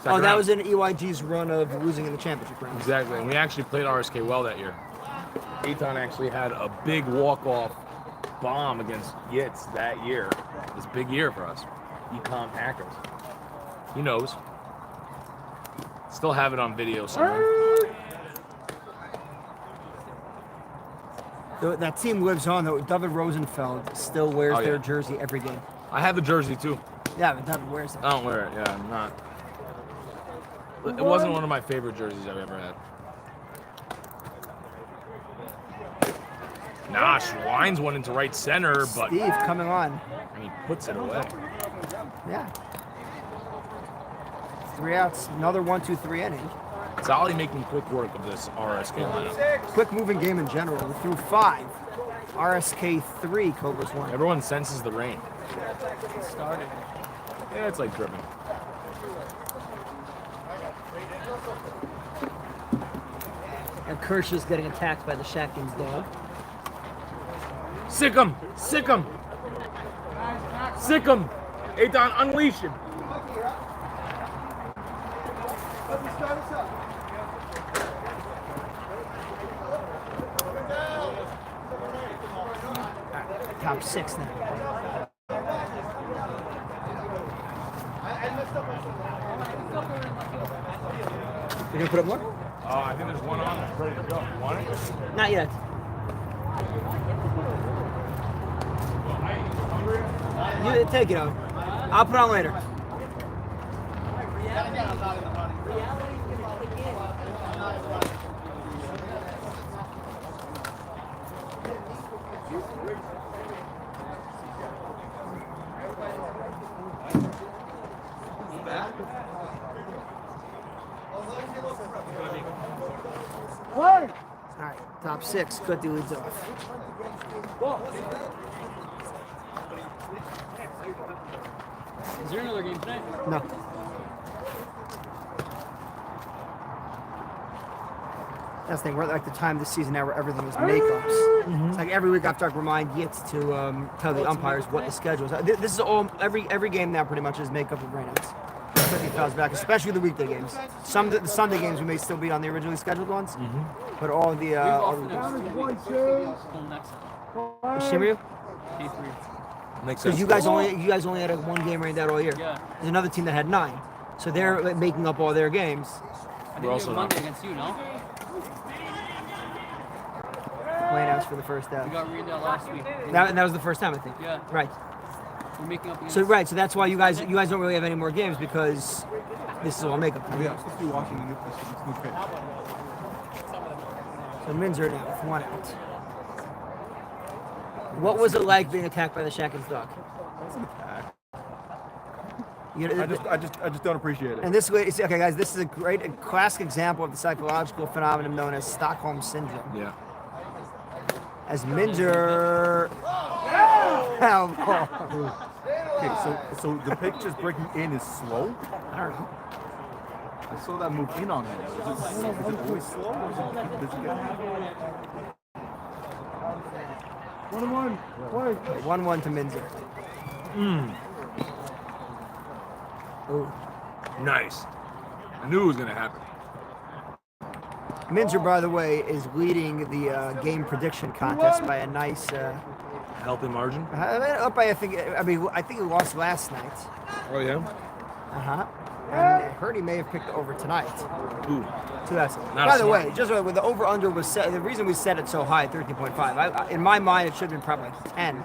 Second that round. was in EYG's run of losing in the championship round. Exactly, and we actually played RSK well that year. Eitan actually had a big walk-off bomb against Yitz that year. It's a big year for us. Ecom Hackers. He knows. Still have it on video somewhere. That team lives on, though. David Rosenfeld still wears Oh, yeah. their jersey every game. I have the jersey too. Yeah, but David wears it. I don't wear it. Yeah, I'm not. It wasn't one of my favorite jerseys I've ever had. Nah, Schwein's went into right center, but Steve coming on. and he puts it away. Yeah. 3 outs. Another 1-2-3 inning. Zolly making quick work of this RSK lineup. Quick moving game in general. We threw 5. RSK 3, Cobras 1. Everyone senses the rain. Yeah, it's like dripping. And Kershaw's getting attacked by the Shackins dog. Sick him! Sick him! Sick him! Eitan, unleash him! Top 6 now. You gonna put up more? I think there's one on that's ready to go. You want it? Not yet. You take it out. I'll put on later. All right, top 6. Cookie leads off. Is there another game tonight? No. That's the thing. We're at like the time of the season now where everything is makeups. It's like every week I have to remind Yitz to tell the umpires what the schedule is. This is all every game now pretty much is makeup and rainouts. Cookie fouls back, especially the weekday games. Some the Sunday games we may still be on the originally scheduled ones, but all the Till next Shimryu? K3. Makes Because sense. you guys only had a 1 game rained out all year. Yeah. There's another team that had 9, so they're like, making up all their games. I We're think we also have not. Monday against you, no? Rainouts for the first We out. got rained out last week. That was the first time I think. Yeah. Right. We're making up against So right, so that's why you guys don't really have any more games because this is all makeup. Yeah, I'm supposed to be watching this new pitch. So Minzer now with 1 out. What was it like being attacked by the Shackins dog? That's an attack. You know, I just don't appreciate it. and this way, see, okay, guys, this is a classic example of the psychological phenomenon known as Stockholm syndrome. Yeah. As Minzer, Okay, so the pitch just breaking in is slow. I don't know. I saw that move in on him. Is it always slow or is it good? 1-1 to Minzer. Ooh. Nice. I knew it was going to happen. Minzer, by the way, is leading the game prediction contest by a nice. Healthy margin. Up by I think he lost last night. Oh, yeah? Uh huh. And I heard he may have picked over tonight. Ooh. So that's Not by a the smart way, just with the over/under was set. The reason we set it so high, 13.5. In my mind, it should have been probably like 10.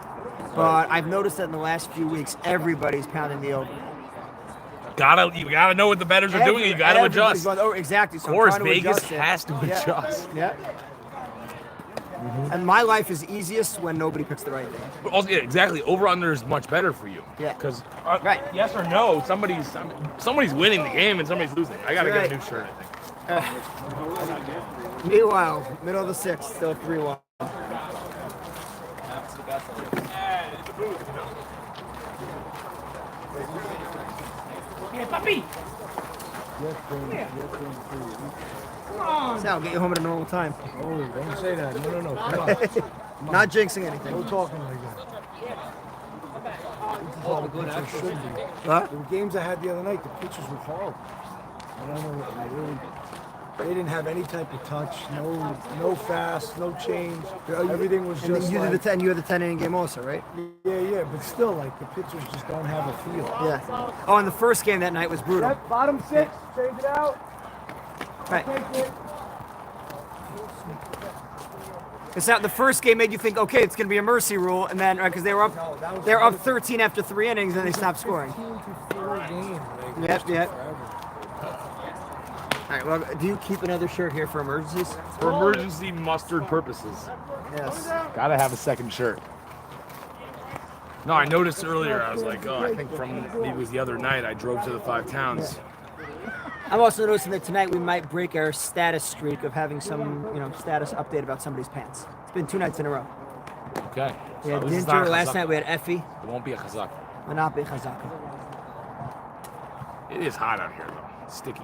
But I've noticed that in the last few weeks, everybody's pounding the over. You gotta know what the bettors are doing. You gotta Everybody's adjust. going over. Exactly. Of So I'm course, trying to Vegas adjust it. has to Yeah. adjust. Yeah. And my life is easiest when nobody picks the right thing. But also, yeah, exactly. Over under is much better for you. Yeah. Because Right. yes or no, somebody's winning the game and somebody's losing. I gotta get a new shirt, I think. Meanwhile, middle of the sixth, still 3-1. Hey, puppy! Sal, get you home at a normal time. Oh, don't say that. No. Come on. Not jinxing anything. No talking like that. This is all the pitchers should be. Huh? The games I had the other night, the pitchers were horrible. I don't know what they didn't have any type of touch, no fast, no change. Everything was And just you like, did the 10. You had the 10-inning game also, right? yeah, but still, like the pitchers just don't have a feel. Yeah. Oh, and the first game that night was brutal. That bottom six, change it out. Right. Take it. It's not the first game made you think, okay, it's going to be a mercy rule, and then because they were up 13 after 3 innings, and they stopped scoring. 15-4 game. Yep. All right. Well, do you keep another shirt here for emergencies? For emergency mustard purposes. Yes. Gotta have a second shirt. No, I noticed earlier, I was like, oh, I think maybe it was the other night, I drove to the 5 towns. I'm also noticing that tonight we might break our status streak of having some, status update about somebody's pants. It's been 2 nights in a row. Okay. We had So this is Dinter, not a last chazaka. night we had Effie, It won't be a chazaka. Manape, Chazaka. It is hot out here, though. It's sticky.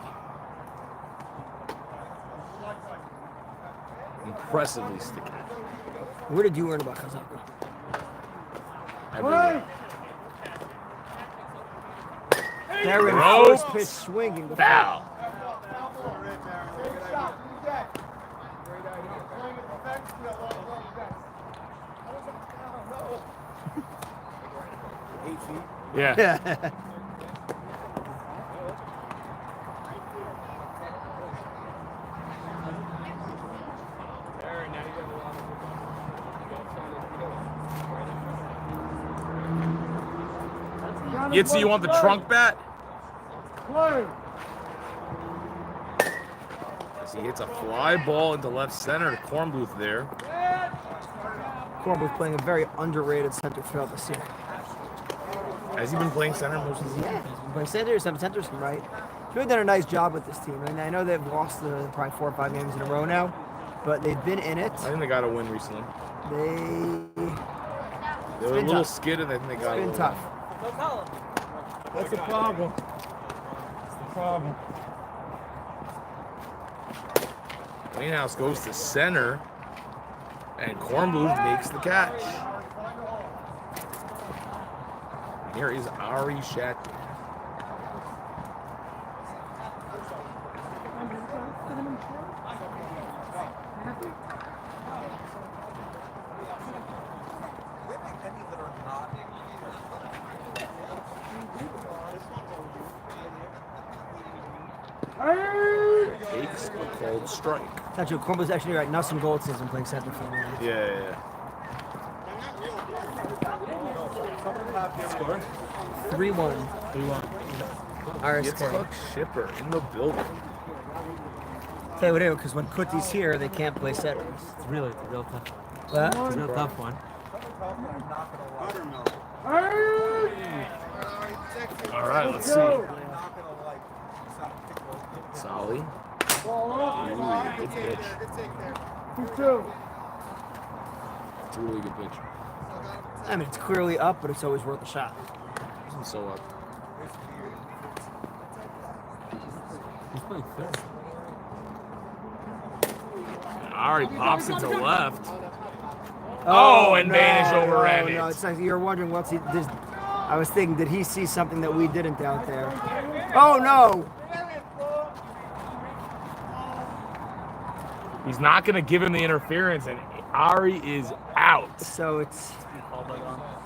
Impressively sticky. Where did you learn about Chazaka? Everywhere. Darren, Gross. first pitch swinging. Foul. Yeah. Yeah. Yitzy, you want the trunk bat? As he hits a fly ball into left center, Corn Booth there. Corbin's playing a very underrated center field this year. Has he been playing center most of the season? Yeah, he's been playing center, some centers from right. He's really done a nice job with this team. And I know they've lost probably 4 or 5 games in a row now, but they've been in it. I think they got a win recently. They They were a been little tough. skid and I think they got a been little tough. That's the problem. That's the problem. Wainhouse goes to center, and Kornblum makes the catch. And here is Ari Shattuck. Takes a cold strike. That's true. Corbin's actually right. Nelson Goldstein has been playing center field. Yeah. 3-1. 3-1. It's RSK. Huck Shipper in the building. Tell you what, because when Kuti's here, they can't play center. It's a real tough. What? It's a real tough one. All right, let's see. Solly. Ooh, good pitch. It's a really good pitch. I mean, it's clearly up, but it's always worth a shot. Isn't so up. He's playing third. Ari pops it to left. Oh, and Banish overran no, it. it's like you're wondering what's he. I was thinking, did he see something that we didn't out there? Oh no! He's not going to give him the interference, and Ari is out. So it's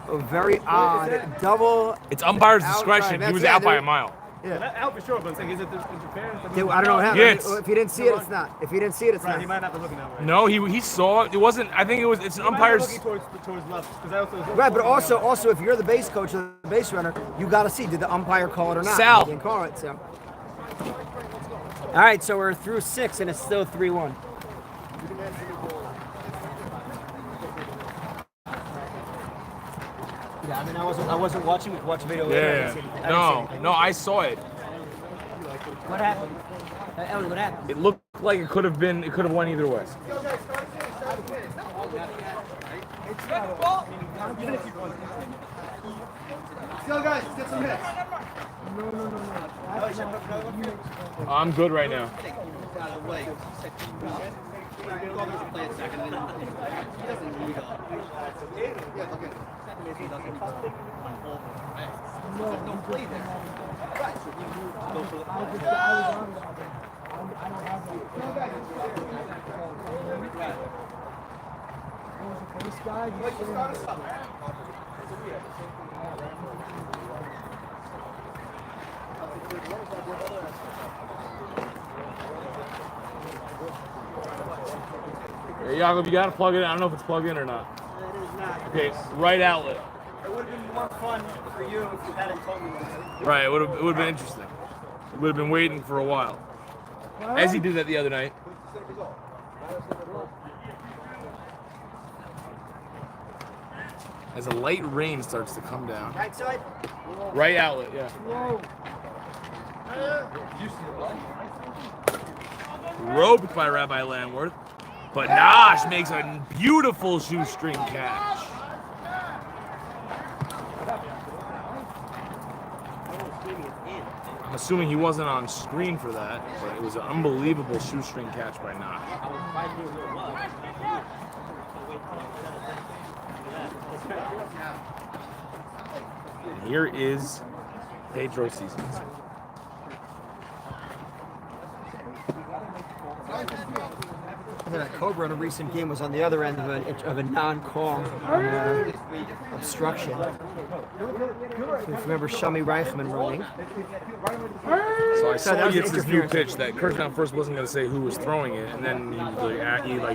a very odd double. It's umpire's Outside. discretion. He That's- was yeah, out by there- a mile. Yeah. That out for sure, but I'm saying, is it interference? Dude, I don't know how. Yes. If he didn't see it, it's not. If he didn't see it, it's Right, he not. might not be looking that way. No, he saw it. It wasn't. I think it's an umpire's. Looking towards left, because I also. Right, but also, if you're the base coach or the base runner, you got to see did the umpire call it or not. Sal. He didn't call it. So. All right, so we're through 6, and it's still 3-1. Yeah, I mean, I wasn't watching. We could watch video later. I didn't see anything. I didn't see anything. No, I saw it. What happened? Ellie, what happened? It looked like it could have went either way. Go, guys, get some hits. I'm good right now. Hey, Jakob, you gotta plug it in. I don't know if it's plugged in or not. It is not. Okay, right outlet. It would have been more fun for you if you hadn't told me this. Right, it would have been interesting. We would have been waiting for a while. As he did that the other night. As a light rain starts to come down. Right side? Right outlet, yeah. Roped by Rabbi Landworth. But Nash makes a beautiful shoestring catch. I'm assuming he wasn't on screen for that, but it was an unbelievable shoestring catch by Nash. And here is Pedro Seasons. Cobra in a recent game was on the other end of a non-call obstruction. If you remember Shami Reichman running. So I saw that was Yitz's new interference. pitch that Kirkdown first wasn't going to say who was throwing it, and then he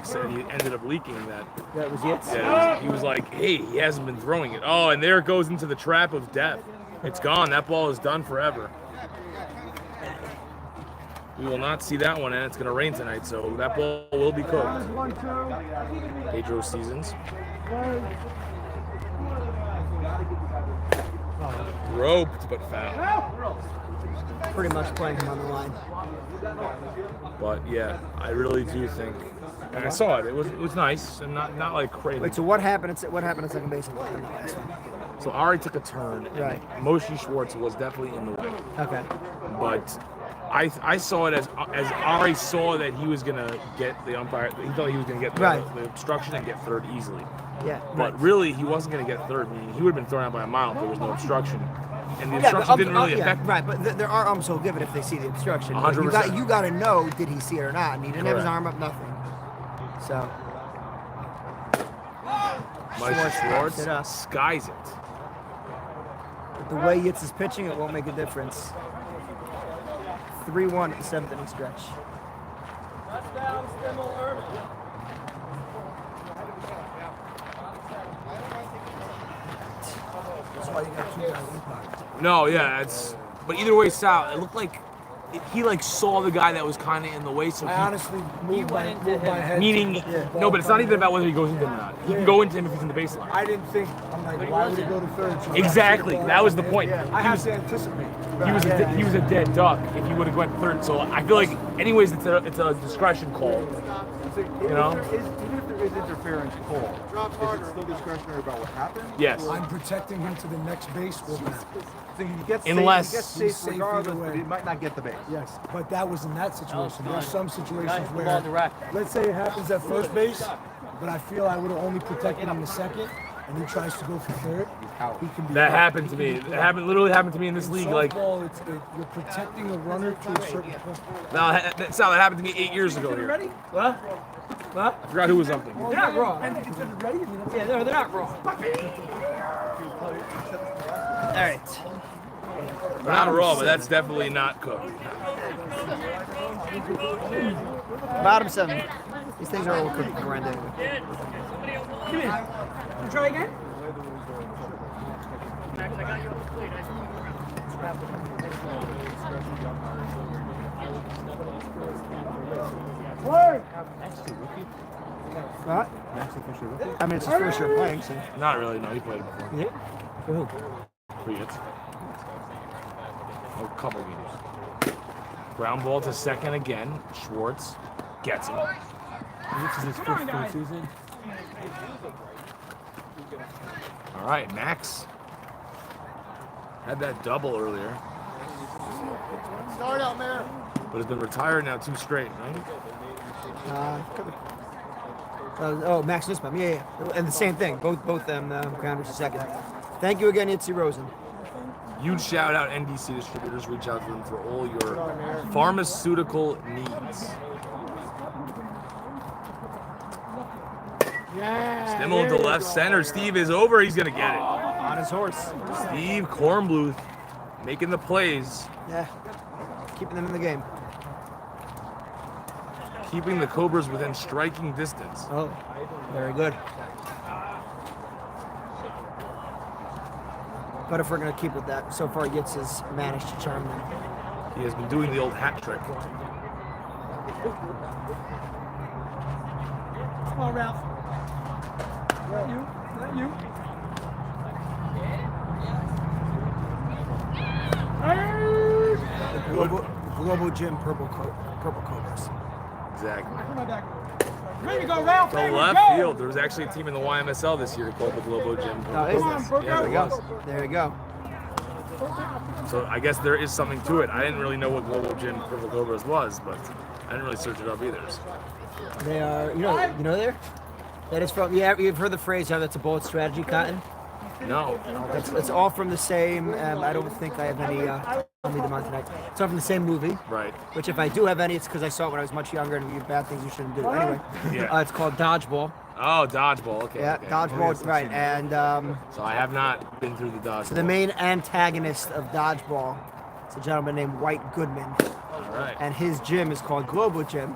said he ended up leaking that. That was Yitz? Yeah, he was like, hey, he hasn't been throwing it. Oh, and there it goes into the trap of death. It's gone. That ball is done forever. We will not see that one, and it's going to rain tonight, so that ball will be cooked. Pedro Seasons. Roped, but foul. Pretty much playing him on the line. But yeah, I really do think, and I saw it. It was nice and not like crazy. Wait, so what happened at second base in the last one? So Ari took a turn. Right. Moshe Schwartz was definitely in the way, Okay. but I saw it as Ari saw that he was gonna get the umpire. He thought he was gonna get the obstruction and get third easily. Yeah. But really, he wasn't gonna get third. Meaning he would have been thrown out by a mile if there was no obstruction, and the obstruction didn't really affect him. Right, but there are umps who'll give it if they see the obstruction. But 100%. You got to know, did he see it or not? And he didn't have his Correct. arm up, nothing. So. Moshe Schwartz Set up. skies it. But the way Yitz is pitching, it won't make a difference. 3-1 at the 7th inning stretch. That's why you got 2 guys in pocket. No, yeah, but either way, Sal, it looked like he saw the guy that was kind of in the way, so I honestly moved my head. meaning no, but it's not even about whether he goes into him or not. He can go into him if he's in the baseline. I didn't think. I'm like, why would he go to third? So Exactly, that was the point. I have to anticipate. He was a dead duck if he would have went third. So I feel like, anyways, it's a discretion call. You know? Even if there is interference call, is it still discretionary about what happened? Yes. I'm protecting him to the next base or back. So he gets Unless- safe, he gets He's safe safe regardless, either way. but he might not get the base. Yes, but that was in that situation. There are some situations Guys, the ball where, direct. let's say it happens at first base, but I feel I would have only protected him the second, and he tries to go for third. He can be That out. happened to me. Literally happened to me in this league. Like, Softball, you're protecting a runner to a certain point. Sal, that happened to me 8 years ago here. What? I forgot who was something. They're not wrong. Yeah, they're not wrong. All right. Not raw, but that's definitely not cooked. Bottom 7. These things are overcooked from around anyway. Come here. You try again? What? I mean, it's his first year playing, so. Not really, no, he played before. Yeah. For who? Free hits. A couple games. Ground ball to second again. Schwartz gets it. This is his first full season. All right, Max had that double earlier. Start out, man. But has been retired now 2 straight, right? Oh, Max Nussbaum. Yeah. And the same thing. Both them grounders to second. Thank you again, Itzy Rosen. Huge shout out NBC distributors. Reach out to them for all your pharmaceutical needs. Stimmel to left center. Steve is over. He's going to get it. On his horse. Steve Kornbluth making the plays. Yeah. Keeping them in the game. Keeping the Cobras within striking distance. Oh, very good. But if we're going to keep with that, so far Yitz has managed to charm them. He has been doing the old hat trick. Come on, Ralph. Not you. Not you. Global Gym Purple Cobras. Exactly. Ready to go, Ralph. To There we left go. field, there was actually a team in the YMSL this year called the Globo Gym. Oh, is Come on, this? Brooke, Yeah, There we there go. was. There we go. So I guess there is something to it. I didn't really know what Global Gym Purple Cobras was, but I didn't really search it up either. So. They are, you know there? That is from, yeah, you've heard the phrase, how that's a bold strategy, Cotton? No. It's all from the same, I don't think I have any, I'll leave them on tonight. It's all from the same movie, Right. which if I do have any, it's because I saw it when I was much younger and you bad things you shouldn't do. Anyway, Yeah. it's called Dodgeball. Oh, dodgeball. Okay. Yeah, okay. Dodgeball, right. And So I have not been through the dodgeball. so the main antagonist of Dodgeball is a gentleman named White Goodman. All right. And his gym is called Global Gym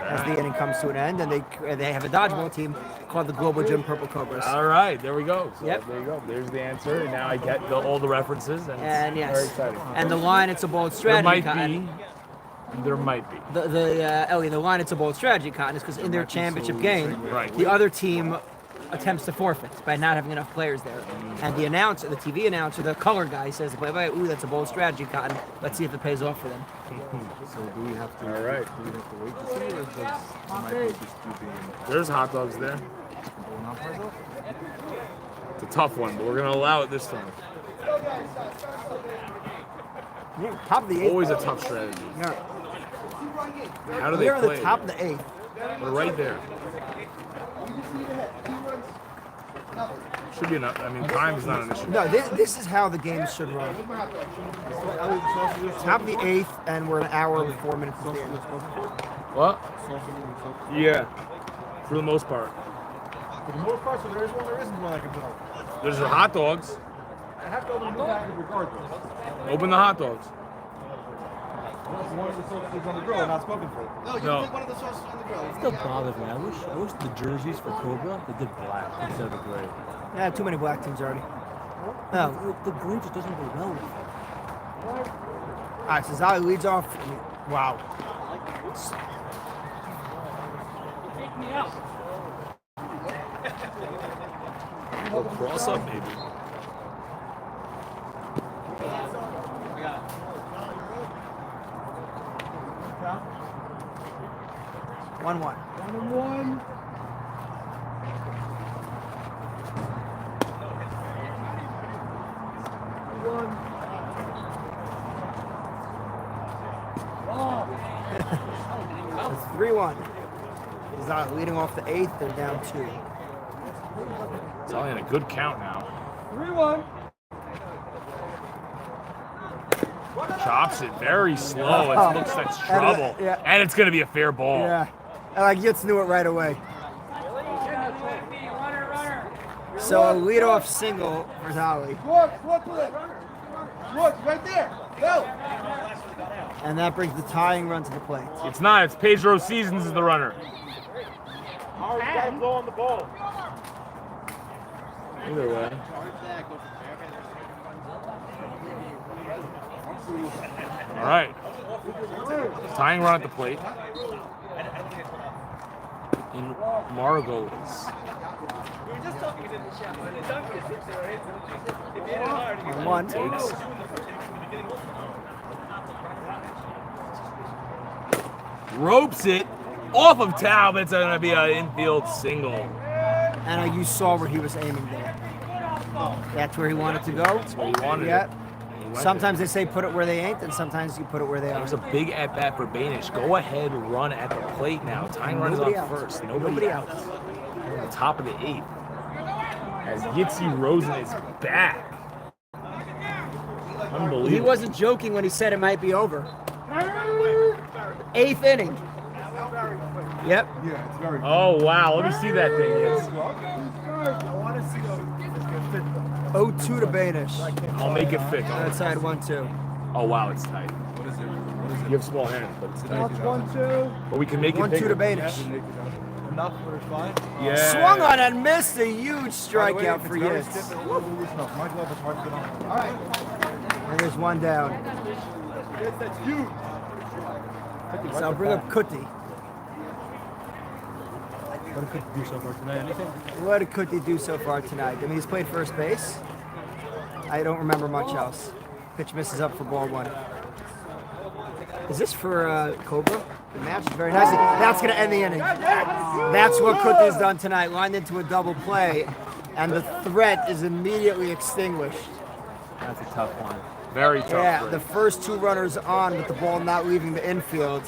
as the inning comes to an end, and they have a dodgeball team called the Global Gym Purple Cobras. All right. There we go. So Yep. There you go. There's the answer. And now I get all the references. And, And it's yes, very exciting. and the line it's a bold There strategy. might Cotton. be. There might be. The line it's a bold strategy, Cotton, is because in their championship game, Right. the other team attempts to forfeit by not having enough players there, and the announcer, the TV announcer, the color guy says to play, "Ooh, that's a bold strategy, Cotton. Let's see if it pays off for them." So do we have to? All right. Do we have to wait to see, or does might be just keeping There's hot dogs there. going on for us? It's a tough one, but we're going to allow it this time. Yeah, top of the eighth. Always a tough strategy. Yeah. How do they They're on play? the top of the eighth. We're right there. Should be enough. I mean, time is not an issue. No, this is how the game should run. Top of the eighth, and we're an hour and 4 minutes to the end. What? Yeah. For the most part. For the most part, so there is one, there isn't one I can put on. There's the hot dogs. I have to open the package regardless. Open the hot dogs. One of the sausages on the grill, not spoken for. No. Still bothers me. I wish the jerseys for Cobra they did black instead of the gray. Yeah, too many black teams already. No. The gray just doesn't go well with it. All right, so Zali leads off. Wow. Or cross up, maybe. One. One. It's 3-1. Zali leading off the eighth. They're down 2. It's only in a good count now. 3-1. Chops it very slow. It looks like trouble. Yeah. And it's going to be a fair ball. Yeah. And like Yitz knew it right away. So a leadoff single for Zali. And that brings the tying run to the plate. It's not. It's Pedro Seasons is the runner. Either way. All right. Tying run at the plate. In Margolis. 1-1. Takes. Ropes it off of Tao, but it's going to be an infield single. And you saw where he was aiming there. That's where he wanted to go. That's where he wanted Yeah. it. He went Sometimes they say put it where they ain't, and sometimes you put it where they there. It are. was a big at-bat for Banish. Go ahead, run at the plate now. Tying run is on Nobody out. first. Nobody out. We're at the top of the 8th. As Yitzi Rosen is back. Unbelievable. He wasn't joking when he said it might be over. 8th inning. Yep. Yeah, it's very. Oh, wow. Let me see that thing. Yes. 0-2 to Banish. I'll make it fit. Outside 1-2. Oh, wow. It's tight. What is it? What is it? You have small hands, but it's tight. 1-2. But we can make it 1-2 bigger. to Banish. Enough for it's fine. Yeah. Swung on and missed a huge By the way, strikeout if for it's very Yitz. stiff, it's loose enough. My glove is hard to get on. All right. And there's one down. That's huge. So I'll bring up Kuti. What could you do so far tonight? Anything? What did Kuti do so far tonight? I mean, he's played first base. I don't remember much else. Pitch misses up for ball 1. Is this for Cobra? The match is very nicely. That's going to end the inning. That's what Kuti's done tonight. Lined into a double play, and the threat is immediately extinguished. That's a tough one. Very tough. Yeah, break. the first 2 runners on with the ball not leaving the infield.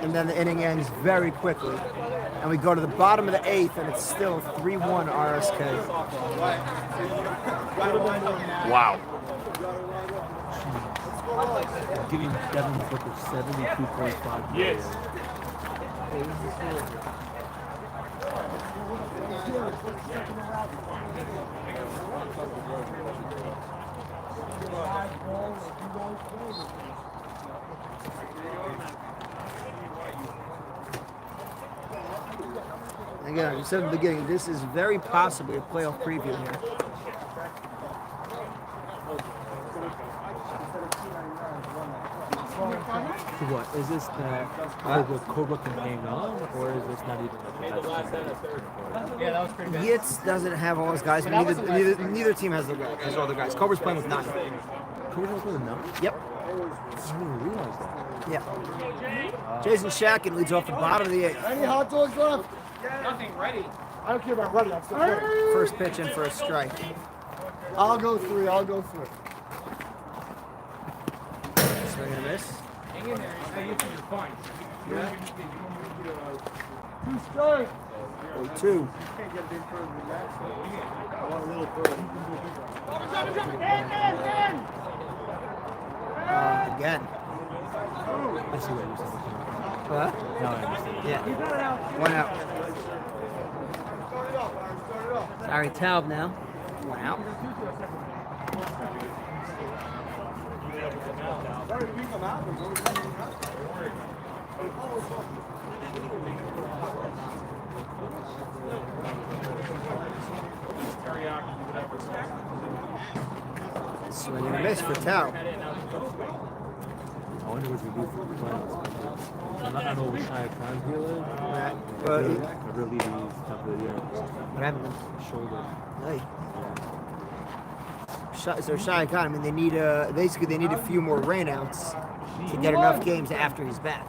And then the inning ends very quickly. And we go to the bottom of the 8th, and it's still 3-1 RSK. Wow. Giving Devin Booker 72.5. Yes. Again, I said at the beginning, this is very possibly a playoff preview here. So what? Is this that Cobra can hang on, or is this not even Yeah, that was pretty good. Yitz doesn't have all his guys, but neither team has all their guys. Cobra's playing with 9. Cobra's with a number? Yep. I didn't even realize that. Yeah. Jason Shakin leads off the bottom of the 8th. Any hot dogs left? Nothing ready. I don't care about ready. I'm still ready. First pitch in for a strike. I'll go 3. I'll go 3. Swing and a miss. Hang in there. You're fine. 2 strikes. 0-2. Again. I see what you're saying. What? Now I understand. Yeah. 1 out. Sorry, Taub now. 1 out. Swing and a miss for Taub. I wonder what we do for the playoffs. I don't know what Shia Khan's deal is. But I really these top of the year. what happened? Shoulder. Hey. So Shia Khan, I mean, they need basically they need a few more rainouts to get enough games after he's back.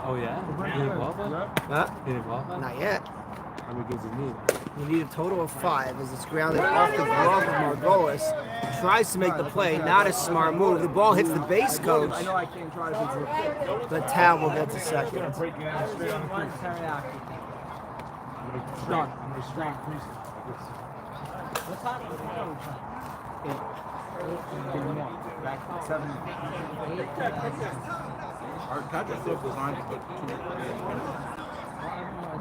Oh yeah? Did he involve that? Huh? Did he involve that? Not yet. How many games did he need? You need a total of 5 as it's grounded off the glove of Margolis. Tries to make the play, not a smart move. The ball hits the base coach, I know I can't try to be but Tao will get to second. One teriyaki. Strong. I'm gonna strong. What's hot? Our Patrick Silk designed to put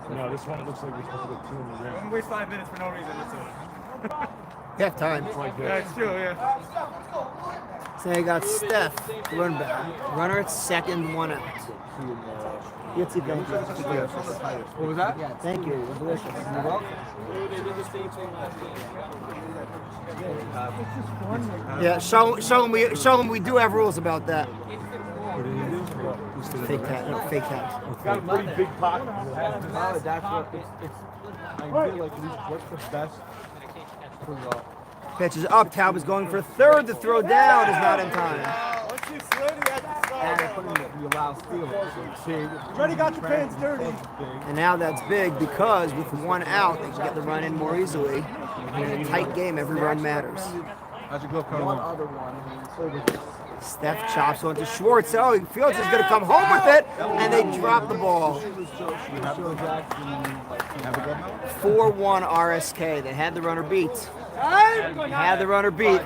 2 No, this one looks like we're supposed to go 2 in the rim. Don't waste 5 minutes for no reason. That's it. Half time. Yeah, it's true, yeah. So you got Steph, run back. Runner at second, 1 out. Yes, thank you. What was that? Yeah, thank you. Delicious. You're welcome. Yeah, show them we do have rules about that. Fake hat, no, fake hat. Got a pretty big pocket. That's what it's I feel like what's the best for the Pitch is up. Taub is going for third. The throw down is not in time. you allow steal. Already got your pants dirty. And now that's big because with 1 out, they can get the run in more easily. And in a tight game, every run matters. How's your glove coming? Steph chops onto Schwartz. Oh, he feels he's going to come home with it, and they drop the ball. 4-1 RSK. They had the runner beat.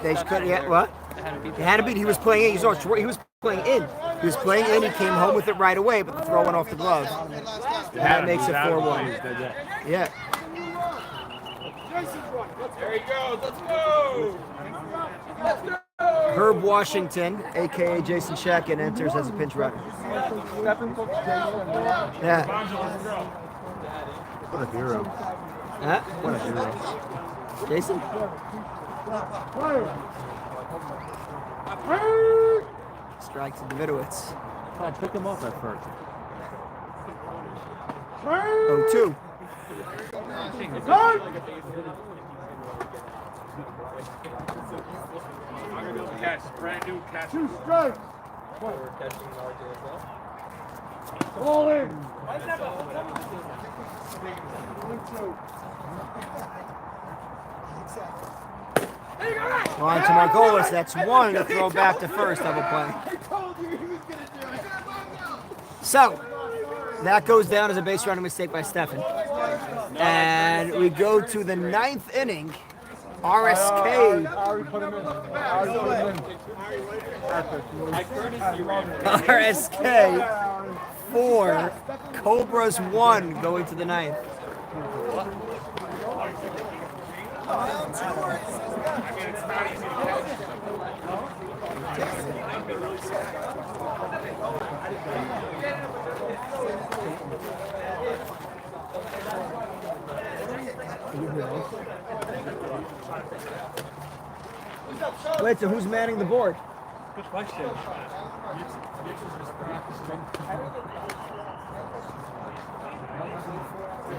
They couldn't get what? They had a beat. He was playing in. He was playing in. He was playing in. He came home with it right away, but the throw went off the glove. That makes it 4-1. Yeah. There he goes. Let's go. Herb Washington, a.k.a. Jason Shekin, enters as a pinch runner. Yeah. What a hero. Huh? What a hero. Jason? Strike to Davidowitz. I pick him up at first. 0-2. Catch, brand new catch. 2 strikes. All in. On to Margolis. That's 1 to throw back to first. Double play. So, that goes down as a base running mistake by Stefan. And we go to the 9th inning. RSK. RSK 4. Cobras 1 going to the 9th. Wait, so who's manning the board? Good question.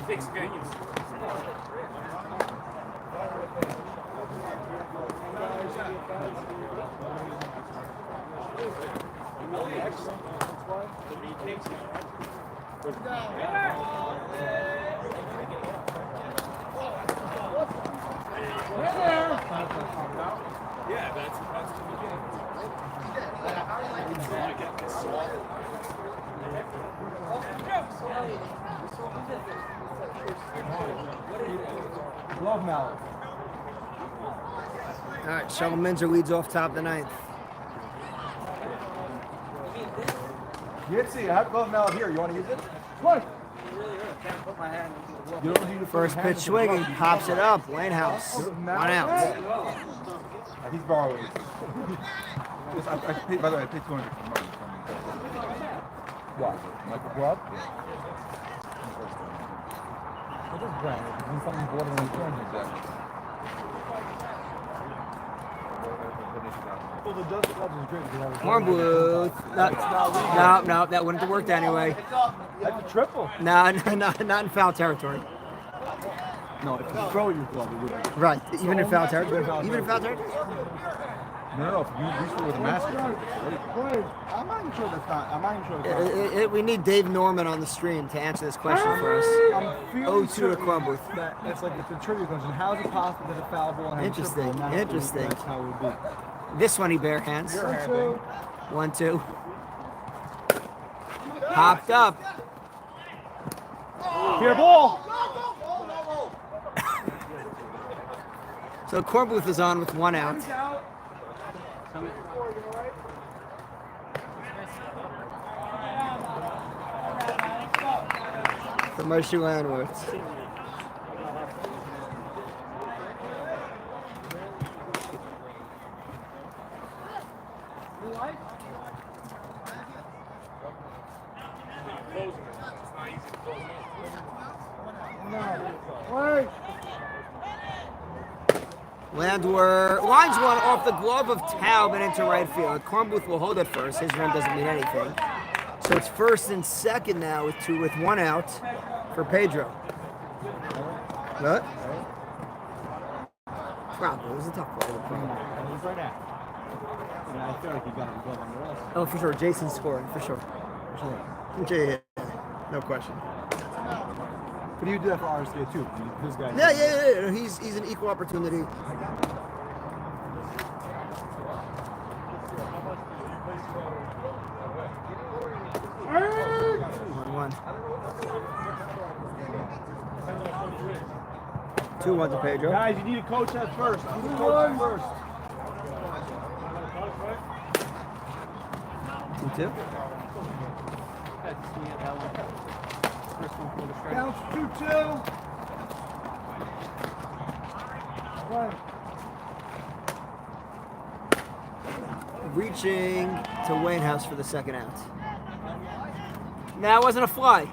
Six games. Yeah, that's the beginning. Glove mallet. All right, Sheldon Minzer leads off top of the 9th. Yitzy, I have glove mallet here. You want to use it? What? You don't need to First pitch swinging, pops it up. Lane House, 1 out. He's borrowing. I paid, by the way, I paid 200 for money. What? Like a glove? It is brand. It's something bordering on 200. Well, the dust gloves is great because I was Corn Bluth. No, that wouldn't have worked anyway. That's a triple. No, not in foul territory. No, if you throw your glove, it would be. Right, even in foul territory. Even in foul territory. No, if you reach for with a mask. I'm not even sure that's not. I'm not even sure that's We need Dave Norman on the stream to answer this question for us. I'm 0-2 to Corn Bluth. That's like it's a trivia question. How is it possible that a foul ball has Interesting, a triple? And interesting. That's how it would be. This one he bare hands. 1-2. Popped up. Here, ball. So Corn Bluth is on with 1 out. For Moshe Landworth. Landwehr lines one off the glove of Taub and into right field. Kornbluth will hold it first. His run doesn't mean anything. So it's first and second now with one out for Pedro. What? Probably. It was a tough ball. He's right at. I feel like he got him glove on the rest. Oh, for sure. Jason's scoring, for sure. Yeah, no question. But you do that for RSK too. This guy. Yeah. He's an equal opportunity. 1-1. 2-1 to Pedro. Guys, you need to coach that first. You need to coach that first. 2-2. Bounce 2-2. Reaching to Wainhouse for the second out. That wasn't a fly.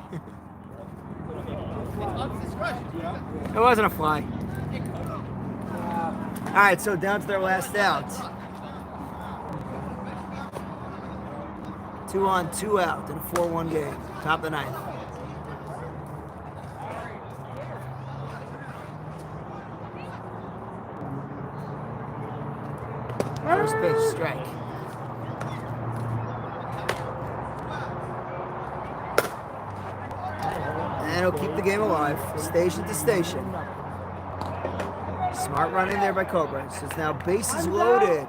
It wasn't a fly. All right, so down to their last out. 2 on, 2 out in a 4-1 game. Top of the ninth. First pitch, strike. And it'll keep the game alive, station to station. Smart run in there by Cobra. So it's now bases loaded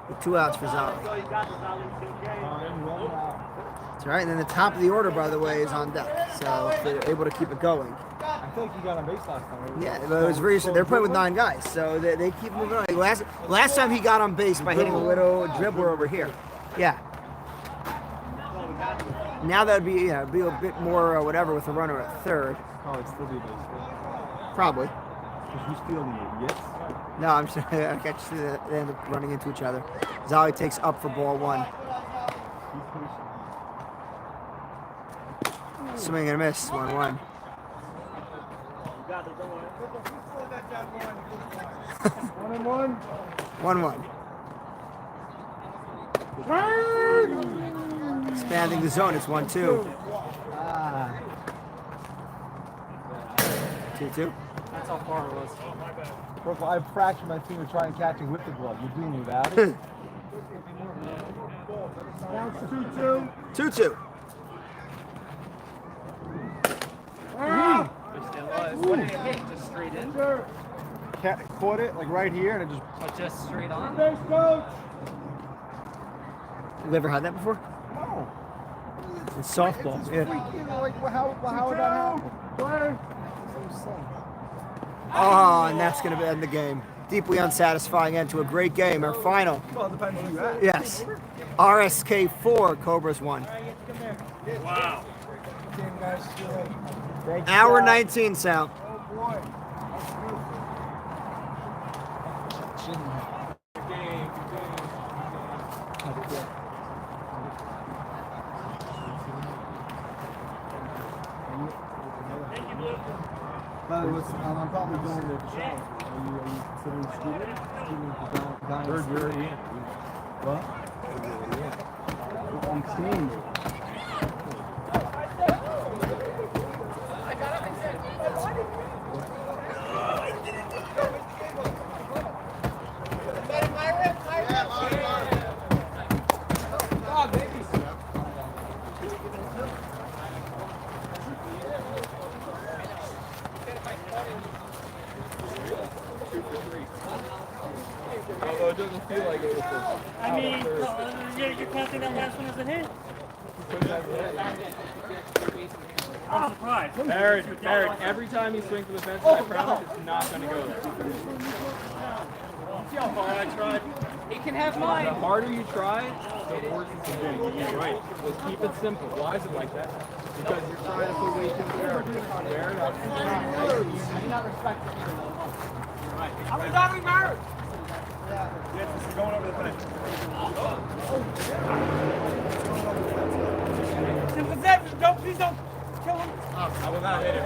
with 2 outs for Zali. That's right, and then the top of the order, by the way, is on deck. So they're able to keep it going. I feel like you got on base last time. Right? Yeah, but it was recent. They're playing with 9 guys, so they keep moving on. Last time he got on base by hitting a little dribbler over here. Yeah. Now that would be a bit more whatever with a runner at third. Probably still be base. Probably. Who's fielding it? Yes. No, I'm sure I catch they end up running into each other. Zali takes up for ball 1. Swing and a miss. 1-1. 1-1. Expanding the zone. It's 1-2. 2-2. That's how far it was. Bro, I fractured my finger trying catching with the glove. You're doing without it. 2-2. What did it hit? Just straight in? Caught it like right here and it just. Oh, just straight on? You ever had that before? No. It's softball. Yeah. Like, how would that happen? Oh, and that's going to end the game. Deeply unsatisfying end to a great game. Our final. Well, it depends who you ask. Yes. RSK 4, Cobras 1. Wow. Hour 19, Sal. I'm probably going to the show. Are you considering student? Third year in. What? I'm seeing you. Although it doesn't feel like it was I mean, you're counting that last one as a hit? I'm surprised. Barrett, every time you swing for the fence, I promise it's not going to go there. See how hard I tried? He can have The mine. harder you try, the worse it's going to get. Right. Just keep it simple. Why is it like that? Because you're trying to put weight in the air. Fair enough. I'm not married. going over the fence. Don't, please don't kill him. I will not hit it.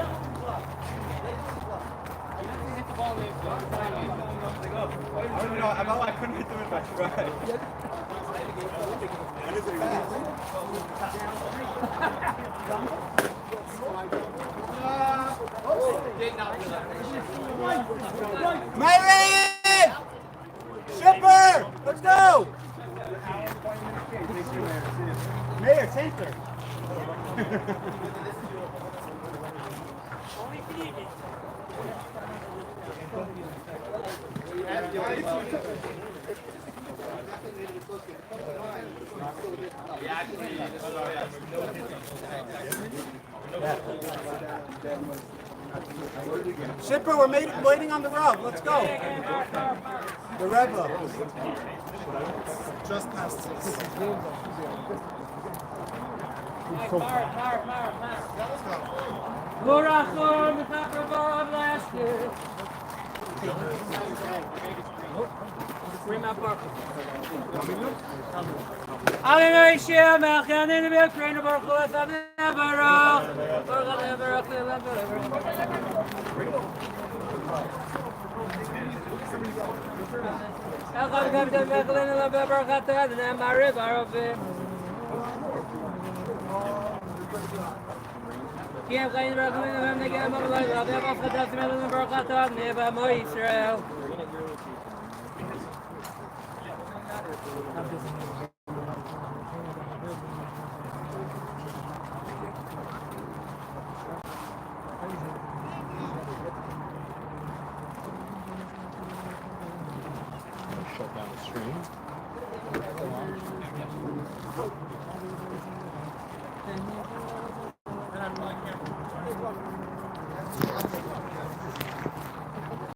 Hit the ball don't even know. I couldn't hit them if I tried. Myron! Shipper! Let's go! Mayor, center. Shipper, we're waiting on the rub. Let's go. The rev up. Just past 6. Gorachor, the top of our last year. Bring my parker. Hallelujah, Shem, Melchan, in the Ukraine, Baruch, Baruch, Israel. Shut down the stream.